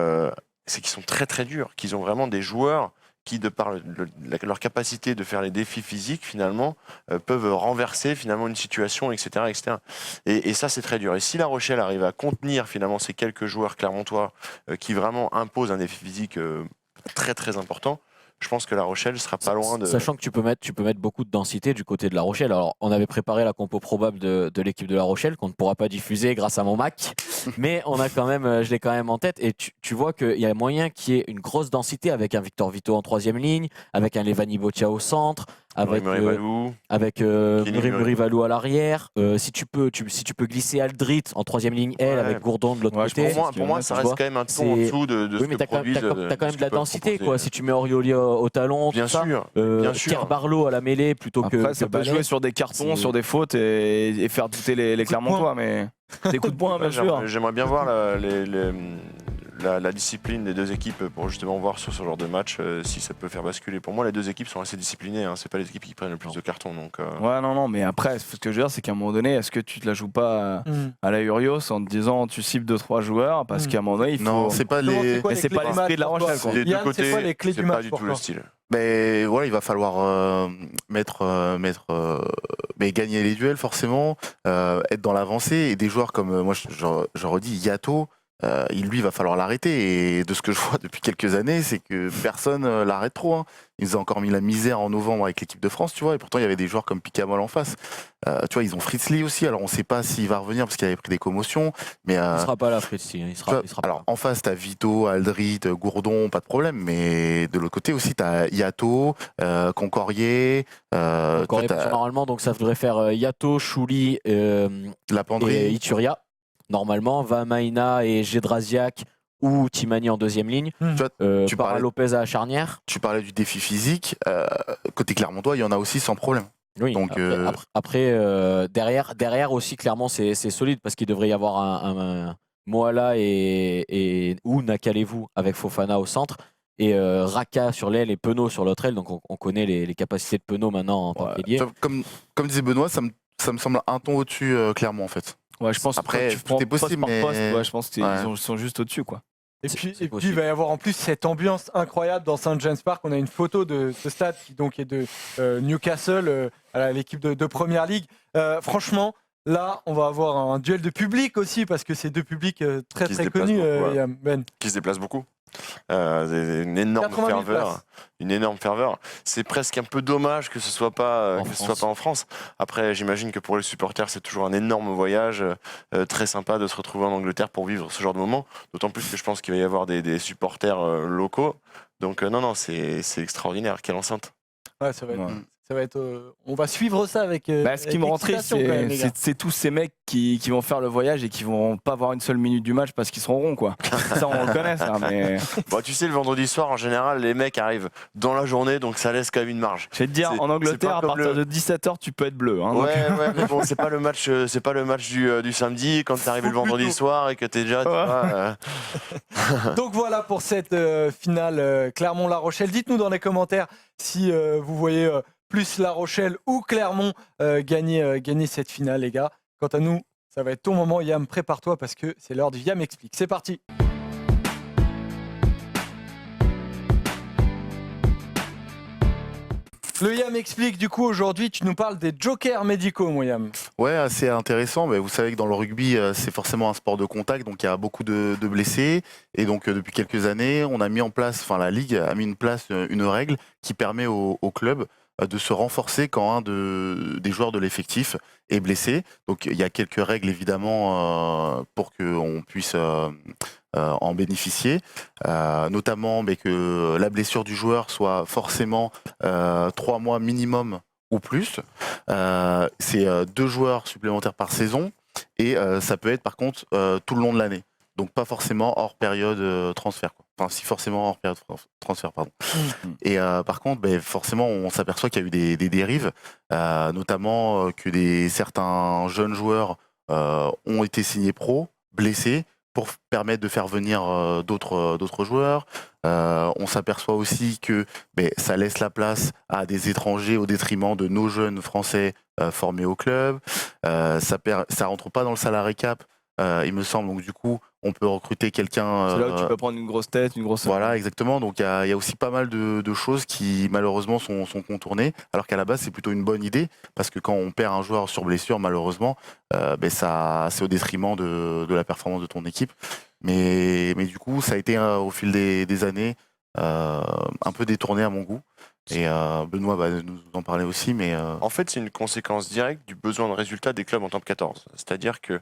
qu'ils sont très très durs, qu'ils ont vraiment des joueurs qui, de par leur capacité de faire les défis physiques, finalement, peuvent renverser finalement une situation, etc. etc. Et ça, c'est très dur. Et si La Rochelle arrive à contenir finalement ces quelques joueurs clermontois qui vraiment imposent un défi physique très très important, je pense que La Rochelle sera pas loin de... Sachant que tu peux mettre beaucoup de densité du côté de La Rochelle. Alors, on avait préparé la compo probable de l'équipe de La Rochelle, qu'on ne pourra pas diffuser grâce à mon Mac. Mais on a quand même, je l'ai quand même en tête. Et tu vois qu'il y a moyen qu'il y ait une grosse densité avec un Victor Vito en 3e ligne, avec un Levani Botia au centre, avec Muri Valou à l'arrière. Si tu peux glisser Aldrit en 3e ligne, avec Gourdon de l'autre côté. Pour moi, ça reste quand même un ton en dessous de oui, mais ce que produisent. T'as quand même de la densité, quoi. Si tu mets Orioli au talon, bien sûr. Pierre Barlow à la mêlée plutôt que. Après, ça peut jouer sur des cartons, sur des fautes et faire douter les Clermontois, mais des coups de poing, bien sûr. J'aimerais bien voir la discipline des 2 équipes pour justement voir sur ce genre de match si ça peut faire basculer. Pour moi, les 2 équipes sont assez disciplinées. C'est pas les équipes qui prennent le plus de cartons. Donc, Ouais, non, mais après, ce que je veux dire, c'est qu'à un moment donné, est-ce que tu te la joues pas à la Urios en te disant tu cibles 2-3 joueurs parce qu'à un moment donné, il faut. Non, c'est pas les. C'est pas l'esprit de La Rochelle, quoi. des deux Yann, c'est côtés, quoi les clés c'est du pas match du pour tout le toi? style. Mais voilà, il va falloir mais gagner les duels forcément, être dans l'avancée et des joueurs comme moi je redis Yato, lui va falloir l'arrêter et de ce que je vois depuis quelques années, c'est que personne l'arrête trop. Hein. Ils nous ont encore mis la misère en novembre avec l'équipe de France, tu vois, et pourtant il y avait des joueurs comme Picamol en face. Tu vois, ils ont Fritzli aussi, alors on ne sait pas s'il va revenir parce qu'il avait pris des commotions, mais Il sera pas là, Fritzli. Il sera alors pas. en face t'as Vito, Aldrit, Gourdon, pas de problème, mais de l'autre côté aussi t'as Yato, Concorier, Normalement, donc ça devrait faire Yato, Chouli et Lapendrie. Ituria. Normalement, Vamaina et Gedrasiak ou Timani en 2e ligne. Tu Para parlais- Lopez à la charnière. Tu parlais du défi physique, côté Clermontois, il y en a aussi sans problème. Oui. Donc, Après, derrière aussi, clairement, c'est solide parce qu'il devrait y avoir un Moala ou Nakalevu avec Fofana au centre. Et Raka sur l'aile et Penaud sur l'autre aile. Donc on connaît les capacités de Penaud maintenant en tant qu'ailier. Comme disait Benoît, ça me semble un ton au-dessus Clermont en fait. Ouais, je pense Après, que tu tout prends est possible, poste par mais- poste, ouais, je pense qu'ils Ouais. sont juste au-dessus, quoi. Et C'est puis possible. il va y avoir en plus cette ambiance incroyable dans St. James Park. On a une photo de ce stade qui donc est de Newcastle, à l'équipe de Première Ligue. Franchement, là, on va avoir un duel de public aussi parce que c'est 2 publics très Qui se très déplacent connus. beaucoup, ouais. Ben. Qui se déplacent beaucoup. Une énorme 80 000 ferveur. places. Une énorme ferveur. C'est presque un peu dommage que ce soit pas en France. Après, j'imagine que pour les supporters, c'est toujours un énorme voyage, très sympa de se retrouver en Angleterre pour vivre ce genre de moment. D'autant plus que je pense qu'il va y avoir des supporters locaux. Donc non, c'est extraordinaire. Quelle enceinte. Ouais, ça va être. Ouais. Ça va être on va suivre ça avec. Ce qui me rend triste, excitation, quand même, les gars. c'est tous ces mecs qui vont faire le voyage et qui vont pas voir une seule minute du match parce qu'ils seront ronds, quoi. Ça, on le connaît, ça, mais Bon, tu sais, le vendredi soir, en général, les mecs arrivent dans la journée, donc ça laisse quand même une marge. je vais te dire, C'est- en c'est Angleterre, pas à comme partir le- de 17h, tu peux être bleu. Hein, donc- Ouais, mais bon, c'est pas le match du samedi quand t'es arrivé le vendredi soir et que t'es déjà. Tu vois, Donc voilà pour cette finale Clermont-La Rochelle. Dites-nous dans les commentaires si vous voyez plus La Rochelle ou Clermont gagner cette finale, les gars. Quant à nous, ça va être ton moment, Yam. Prépare-toi parce que c'est l'heure du Yam Explique. C'est parti. Le Yam Explique, du coup, aujourd'hui, tu nous parles des jokers médicaux, mon Yam. Ouais, assez intéressant. Mais vous savez que dans le rugby, c'est forcément un sport de contact, donc il y a beaucoup de blessés. Et donc depuis quelques années, on a mis en place, enfin la Ligue a mis en place une règle qui permet aux clubs de se renforcer quand un des joueurs de l'effectif est blessé. Donc il y a quelques règles évidemment pour qu'on puisse en bénéficier, notamment que la blessure du joueur soit forcément 3 mois minimum ou plus. C'est 2 joueurs supplémentaires par saison et ça peut être par contre tout le long de l'année. Donc pas forcément hors période transfert, quoi. Enfin, si forcément hors période transfert, pardon. Et par contre, forcément, on s'aperçoit qu'il y a eu des dérives, notamment que certains jeunes joueurs ont été signés pro, blessés, pour permettre de faire venir d'autres joueurs. On s'aperçoit aussi que ça laisse la place à des étrangers au détriment de nos jeunes Français formés au club. Ça rentre pas dans le salary cap, il me semble. Donc du coup, on peut recruter quelqu'un. C'est là où tu peux prendre une grosse tête, une grosse. Voilà, exactement. Donc il y a aussi pas mal de choses qui malheureusement sont contournées, alors qu'à la base c'est plutôt une bonne idée, parce que quand on perd un joueur sur blessure, malheureusement, c'est au détriment de la performance de ton équipe. Mais du coup, ça a été au fil des années un peu détourné à mon goût. Et Benoît va nous en parler aussi, mais En fait, c'est une conséquence directe du besoin de résultats des clubs en top 14. C'est-à-dire que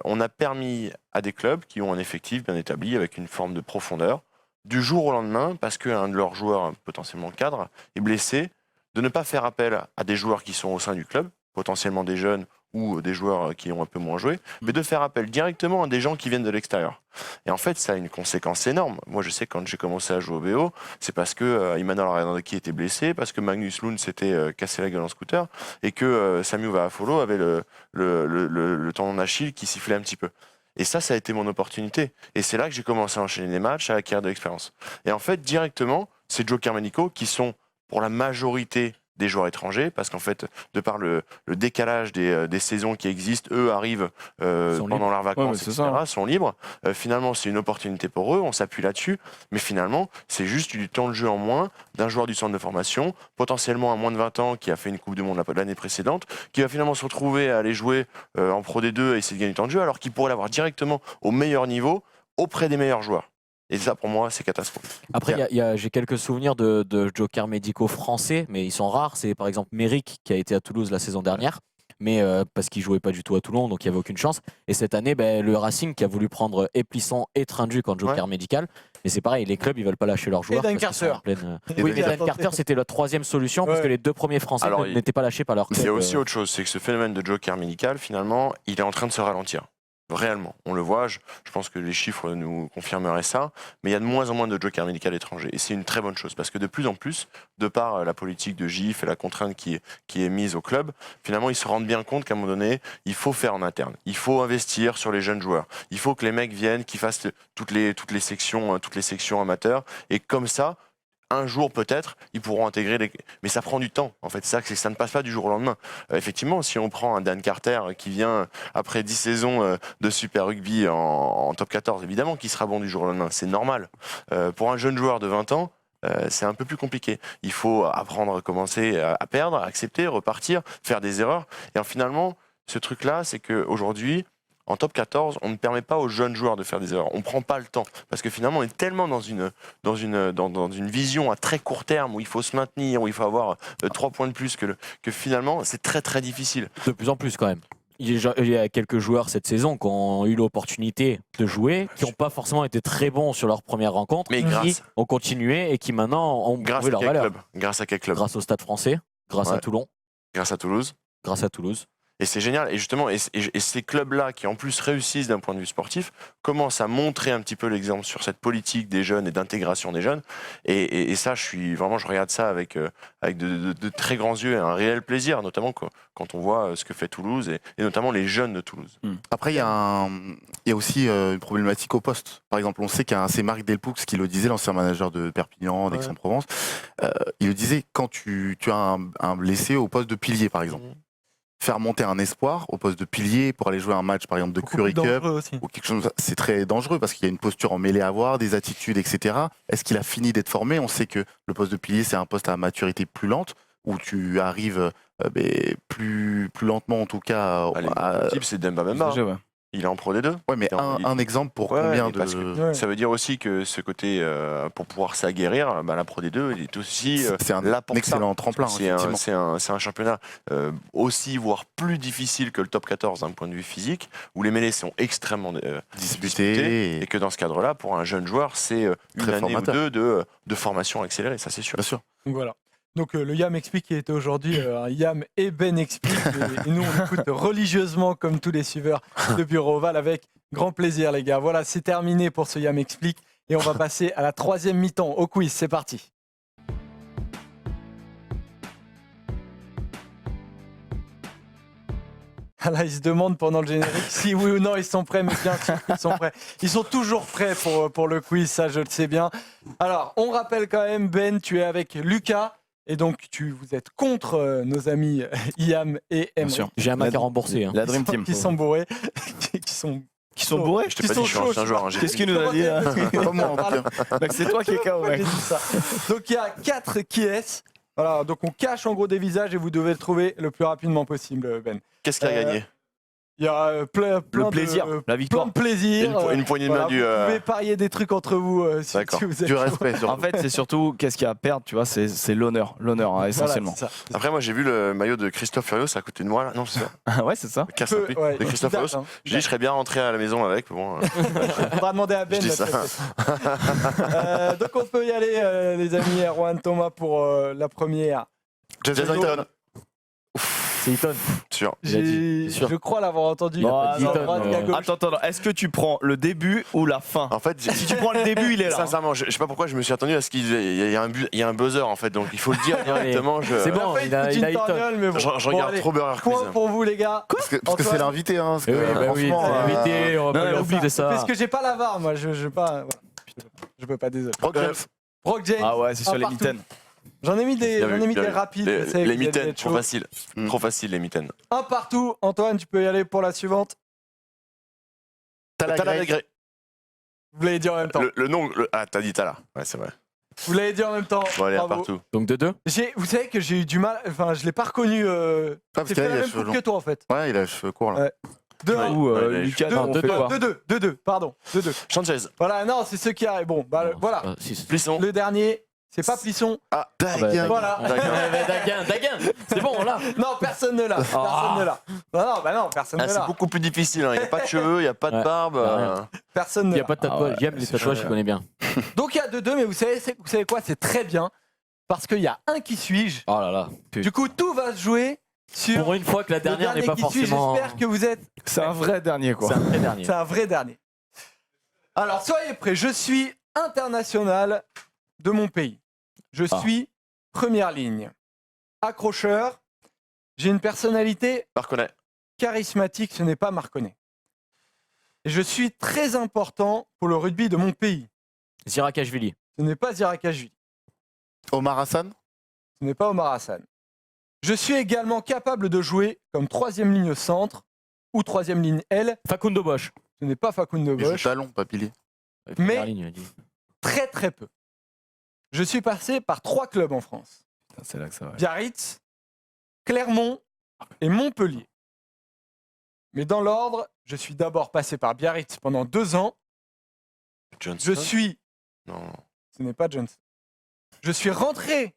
on a permis à des clubs qui ont un effectif bien établi avec une forme de profondeur, du jour au lendemain, parce qu'un de leurs joueurs, potentiellement cadre, est blessé, de ne pas faire appel à des joueurs qui sont au sein du club, potentiellement des jeunes ou des joueurs qui ont un peu moins joué, mais de faire appel directement à des gens qui viennent de l'extérieur. Et en fait, ça a une conséquence énorme. Moi, je sais, quand j'ai commencé à jouer au BO, c'est parce que Emmanuel Aradaki était blessé, parce que Magnus Lund s'était cassé la gueule en scooter, et que Samu Vaafolo avait le tendon d'Achille qui sifflait un petit peu. Et ça a été mon opportunité. Et c'est là que j'ai commencé à enchaîner des matchs, à acquérir de l'expérience. Et en fait, directement, ces Joker Manico qui sont, pour la majorité, des joueurs étrangers, parce qu'en fait, de par le décalage des saisons qui existent, eux arrivent pendant leurs vacances, etc., sont libres. Finalement, c'est une opportunité pour eux, on s'appuie là-dessus, mais finalement, c'est juste du temps de jeu en moins d'un joueur du centre de formation, potentiellement à moins de 20 ans, qui a fait une Coupe du Monde l'année précédente, qui va finalement se retrouver à aller jouer en Pro D2 et essayer de gagner du temps de jeu, alors qu'il pourrait l'avoir directement au meilleur niveau, auprès des meilleurs joueurs. Et ça, pour moi, c'est catastrophique. Après, j'ai quelques souvenirs de jokers médicaux français, mais ils sont rares. C'est par exemple Méric qui a été à Toulouse la saison dernière, mais parce qu'il jouait pas du tout à Toulon, donc il n'y avait aucune chance. Et cette année, le Racing qui a voulu prendre Eplisson et Trinduc en joker médical. Mais c'est pareil, les clubs, ils veulent pas lâcher leurs joueurs. Et Dan Carter. Oui, mais Dan Carter, c'était la troisième solution, parce que les 2 premiers Français n'étaient pas lâchés par leur club. Il y a aussi autre chose, c'est que ce phénomène de joker médical, finalement, il est en train de se ralentir. Réellement, on le voit, je pense que les chiffres nous confirmeraient ça, mais il y a de moins en moins de jokers médicaux étrangers. Et c'est une très bonne chose, parce que de plus en plus, de par la politique de GIF et la contrainte qui est mise au club, finalement, ils se rendent bien compte qu'à un moment donné, il faut faire en interne. Il faut investir sur les jeunes joueurs. Il faut que les mecs viennent, qu'ils fassent toutes les sections amateurs. Et comme ça, un jour peut-être, ils pourront intégrer mais ça prend du temps, en fait. Ça ne passe pas du jour au lendemain. Effectivement, si on prend un Dan Carter qui vient après 10 saisons de Super Rugby en top 14, évidemment qu'il sera bon du jour au lendemain, c'est normal. Pour un jeune joueur de 20 ans, c'est un peu plus compliqué. Il faut apprendre à commencer à perdre, à accepter, repartir, faire des erreurs. Et finalement, ce truc-là, c'est qu'aujourd'hui, en top 14, on ne permet pas aux jeunes joueurs de faire des erreurs. On ne prend pas le temps. Parce que finalement, on est tellement dans une vision à très court terme où il faut se maintenir, où il faut avoir 3 points de plus que finalement, c'est très très difficile. De plus en plus quand même. Il y a quelques joueurs cette saison qui ont eu l'opportunité de jouer, qui n'ont pas forcément été très bons sur leur première rencontre, mais qui ont continué et qui maintenant ont prouvé leur valeur. Grâce à quel club? Grâce au Stade français, grâce à Toulon. Grâce à Toulouse. Grâce à Toulouse. Et c'est génial. Et justement, et ces clubs-là, qui en plus réussissent d'un point de vue sportif, commencent à montrer un petit peu l'exemple sur cette politique des jeunes et d'intégration des jeunes. Et ça, je regarde ça avec de très grands yeux et un réel plaisir, notamment quand on voit ce que fait Toulouse et notamment les jeunes de Toulouse. Après, il y a aussi une problématique au poste. Par exemple, on sait c'est Marc Delpoux qui le disait, l'ancien manager de Perpignan, d'Aix-en-Provence. Il le disait, quand tu as un blessé au poste de pilier, par exemple, faire monter un espoir au poste de pilier pour aller jouer un match, par exemple, de Currie Cup ou quelque chose, c'est très dangereux parce qu'il y a une posture en mêlée à avoir, des attitudes, etc. Est-ce qu'il a fini d'être formé? On sait que le poste de pilier, c'est un poste à maturité plus lente, où tu arrives plus lentement, en tout cas. Le type, c'est Demba Memba. Il est en Pro D2. Ouais, mais Il- un exemple pour Ouais, combien mais de. parce que Ouais. ça veut dire aussi que ce côté, pour pouvoir s'aguerrir, la Pro D2, il est aussi C'est là pour ça. excellent tremplin, C'est un, effectivement. c'est un championnat aussi, voire plus difficile que le top 14 d'un point de vue physique, où les mêlées sont extrêmement disputées, et que dans ce cadre-là, pour un jeune joueur, c'est une Très année formateur. ou deux de formation accélérée, ça c'est sûr. Bien sûr. Donc voilà. Donc le Yam explique qui était aujourd'hui un Yam et Ben explique et nous on écoute religieusement comme tous les suiveurs depuis Roval avec grand plaisir les gars. Voilà, c'est terminé pour ce Yam explique et on va passer à la 3e mi-temps au quiz, c'est parti. Là, ils se demandent pendant le générique si oui ou non ils sont prêts, mais bien sûr qu'ils sont prêts. Ils sont toujours prêts pour le quiz, ça je le sais bien. Alors, on rappelle quand même, Ben, tu es avec Lucas, et donc vous êtes contre nos amis Iam et Bien Emery, sûr. J'ai un Mac à rembourser. Hein. La Dream Team. qui sont bourrés, qui sont bourrés. Je t'ai Ils pas sont dit, je suis un chauds, ancien joueur. Hein, j'ai Qu'est-ce dit. qu'il nous a dit hein Pas moi, en tout cas. Donc c'est toi qui es KO, J'ai mec. dit ça. Donc il y a 4 qui est. Voilà, donc on cache en gros des visages et vous devez le trouver le plus rapidement possible, Ben. Qu'est-ce qu'il a gagné? Il y a plein Le plaisir, de, la plein victoire. de plaisir. Une poignée de main Voilà, du. vous pouvez parier des trucs entre vous si, D'accord. si vous êtes Du chaud. respect, surtout. En fait, c'est surtout qu'est-ce qu'il y a à perdre, tu vois, c'est l'honneur, Voilà, essentiellement. c'est ça. Après, moi, j'ai vu le maillot de Christophe Furios à côté de moi. Là. Non, c'est ça. Ouais, c'est ça. Casse un pied. Ouais, De Christophe date, Furios. hein. J'ai dit, je serais bien rentré à la maison avec. Mais bon, On va demander à Ben. Je dis notre ça. donc on peut y aller, les amis. Erwan, Thomas pour la première. Jason Eaton, C'est Eaton. sûr. Il a dit, c'est sûr. Je crois l'avoir entendu. Il a Bon, pas dit à Eaton, droite qu'à gauche. Attends, est-ce que tu prends le début ou la fin? En fait, Si tu prends le début, il est là. sincèrement, je sais pas pourquoi je me suis attendu à ce qu'il y a un buzzer en fait, donc il faut le dire directement. C'est bon, Après, il a fout une Eaton. torgnole, mais bon. Je Bon, regarde allez, trop Burger Quiz. point pour vous, les gars. Parce que Antoine c'est l'invité, hein. Parce que, Eh oui, bah oui, franchement, c'est invité, on va pas non, lui mais refuser ça. Parce que j'ai pas la VAR, moi. Je pas. Voilà. Je peux pas, désolé. Brock James. Brock James. Ah ouais, c'est sur les partout. mitaines. J'en ai mis des, Bien j'en ai vu, mis bien des vu. rapides. je sais que Les vous allez mitaines, être trop chaud. facile. Trop facile les mitaines. Un partout. Antoine, tu peux y aller pour la suivante. Talagré. Vous l'avez dit en même temps. Le nom. Ah, t'as dit Tala. Ouais, c'est vrai. Vous l'avez dit en même temps. Bon, allez, un Bravo. partout. Donc 2-2. Vous savez que j'ai eu du mal. Enfin, je l'ai pas reconnu. parce J'ai qu'il fait a la les même cheveux coupe longs. que toi en fait. Ouais, il a les cheveux courts là. Ouais. 2 Ouais. Ou Ouais, Lucas, non, on fait quoi? 2-2, pardon. 2-2. Sanchez. Voilà, non, c'est ceux qui arrivent. Bon, bah voilà. Plisson. Le dernier, c'est pas Plisson. Ah, Daguin. Voilà. Daguin, c'est bon là. Non, personne ne l'a. Personne ne l'a. Non, personne Ah, ne c'est l'a. beaucoup plus difficile. Il n'y a pas de cheveux, il n'y a pas de Ouais. barbe. Rien. Personne Il ne n'y a l'a. pas de tatouage. ouais, J'aime les c'est tatouages, chaud, je connais bien. Donc il y a 2-2, mais vous savez quoi? C'est très bien. Parce qu'il y a un qui suis-je. Oh là là. Du coup, tout va se jouer sur. Pour une fois que la le dernière dernier n'est pas qui suis. forcément. J'espère que vous êtes. C'est un vrai dernier, quoi. C'est un très dernier. C'est un vrai dernier. Alors, soyez prêts. Je suis international de mon pays. Je suis première ligne. Accrocheur. J'ai une personnalité Marconnet. charismatique. Ce n'est pas Marconnet. Et je suis très important pour le rugby de mon pays. Zirakashvili. Ce n'est pas Zirakashvili. Omar Hassan. Ce n'est pas Omar Hassan. Je suis également capable de jouer comme troisième ligne centre ou troisième ligne L. Facundo Bosch. Ce n'est pas Facundo Il joue Bosch. talon, pas pilier. Mais- Première ligne, il a dit. Très très peu. Je suis passé par 3 clubs en France. Putain, c'est là que ça va. Biarritz, Clermont et Montpellier. Mais dans l'ordre, je suis d'abord passé par Biarritz pendant 2 ans. Johnson. Je suis... Non. Ce n'est pas Johnson. Je suis rentré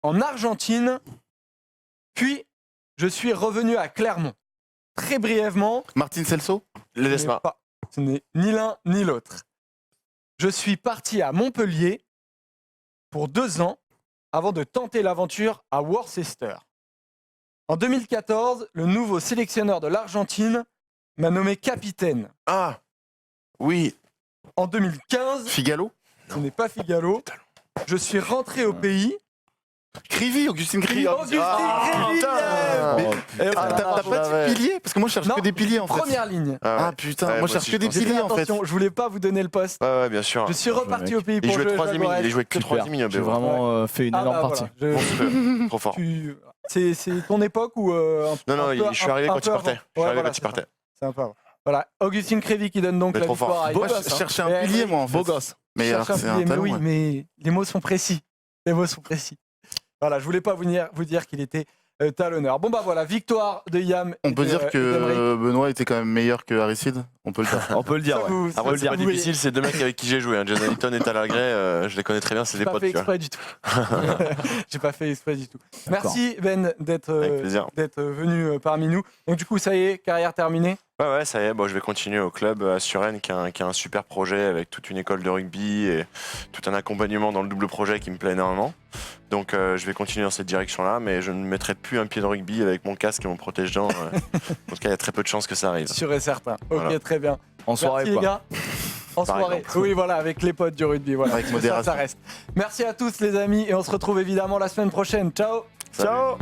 en Argentine, puis je suis revenu à Clermont. Très brièvement, Martin Celso. Ledesma. ce n'est ni l'un ni l'autre. Je suis parti à Montpellier pour 2 ans avant de tenter l'aventure à Worcester. En 2014, le nouveau sélectionneur de l'Argentine m'a nommé capitaine. Ah. Oui. En 2015, Figalo. ce n'est pas Figalo, je suis rentré au pays. Crivy, Augustine Crivy. Augustine Crivy, putain. yeah. Mais- Et voilà. T'as pas dit pilier? Parce que moi je cherche Non, que des piliers en fait. Première ligne. Ah putain, Ouais, moi moi je cherche aussi, que je des pense. J'ai fait piliers en fait. attention, je voulais pas vous donner le poste. Ouais, bien sûr. Je suis reparti mec. au pays Il pour jouait jouer troisième ligne. Il jouait que Super. troisième ligne. J'ai vraiment fait une énorme partie. Trop fort. C'est ton époque ou Non, je suis arrivé quand il partait. Je suis arrivé quand il partait. C'est un peu avant. Voilà, Augustine Crivy qui donne donc Mais la trop fort. victoire à Moi Eagles, je hein. cherchais Mais- un pilier moi en fait. Beau gosse. Mais Je alors cherche c'est un un pilier, mais talon. oui, ouais. mais les mots sont précis. Les mots sont précis. Voilà, je voulais pas vous dire qu'il était t'as l'honneur. Bon bah voilà, victoire de Yam. On peut dire que Benoît était quand même meilleur que Aristide. On peut le dire. On peut le dire. Ça Ouais. vous- Après, ça c'est pas vous- difficile, c'est deux mecs avec qui j'ai joué. Hein. Jason Hinton et Tyler Gray, je les connais très bien, c'est J'ai des pas potes. fait Tu vois. exprès du tout. J'ai pas fait exprès du tout. D'accord. Merci Ben d'être Avec plaisir. venu parmi nous. Donc du coup, ça y est, carrière terminée. Ouais, ça y est, bon, je vais continuer au club à Suresnes qui a un super projet avec toute une école de rugby et tout un accompagnement dans le double projet qui me plaît énormément. Donc je vais continuer dans cette direction-là, mais je ne mettrai plus un pied de rugby avec mon casque et mon protège-dents. En tout cas, il y a très peu de chances que ça arrive. Sûr et certain. Ok, Voilà. très bien. En soirée, Merci quoi. les gars. En Par soirée. exemple. Oui, voilà, avec les potes du rugby. Voilà. Avec Ça, modération. ça reste. Merci à tous les amis et on se retrouve évidemment la semaine prochaine. Ciao. Salut. Ciao.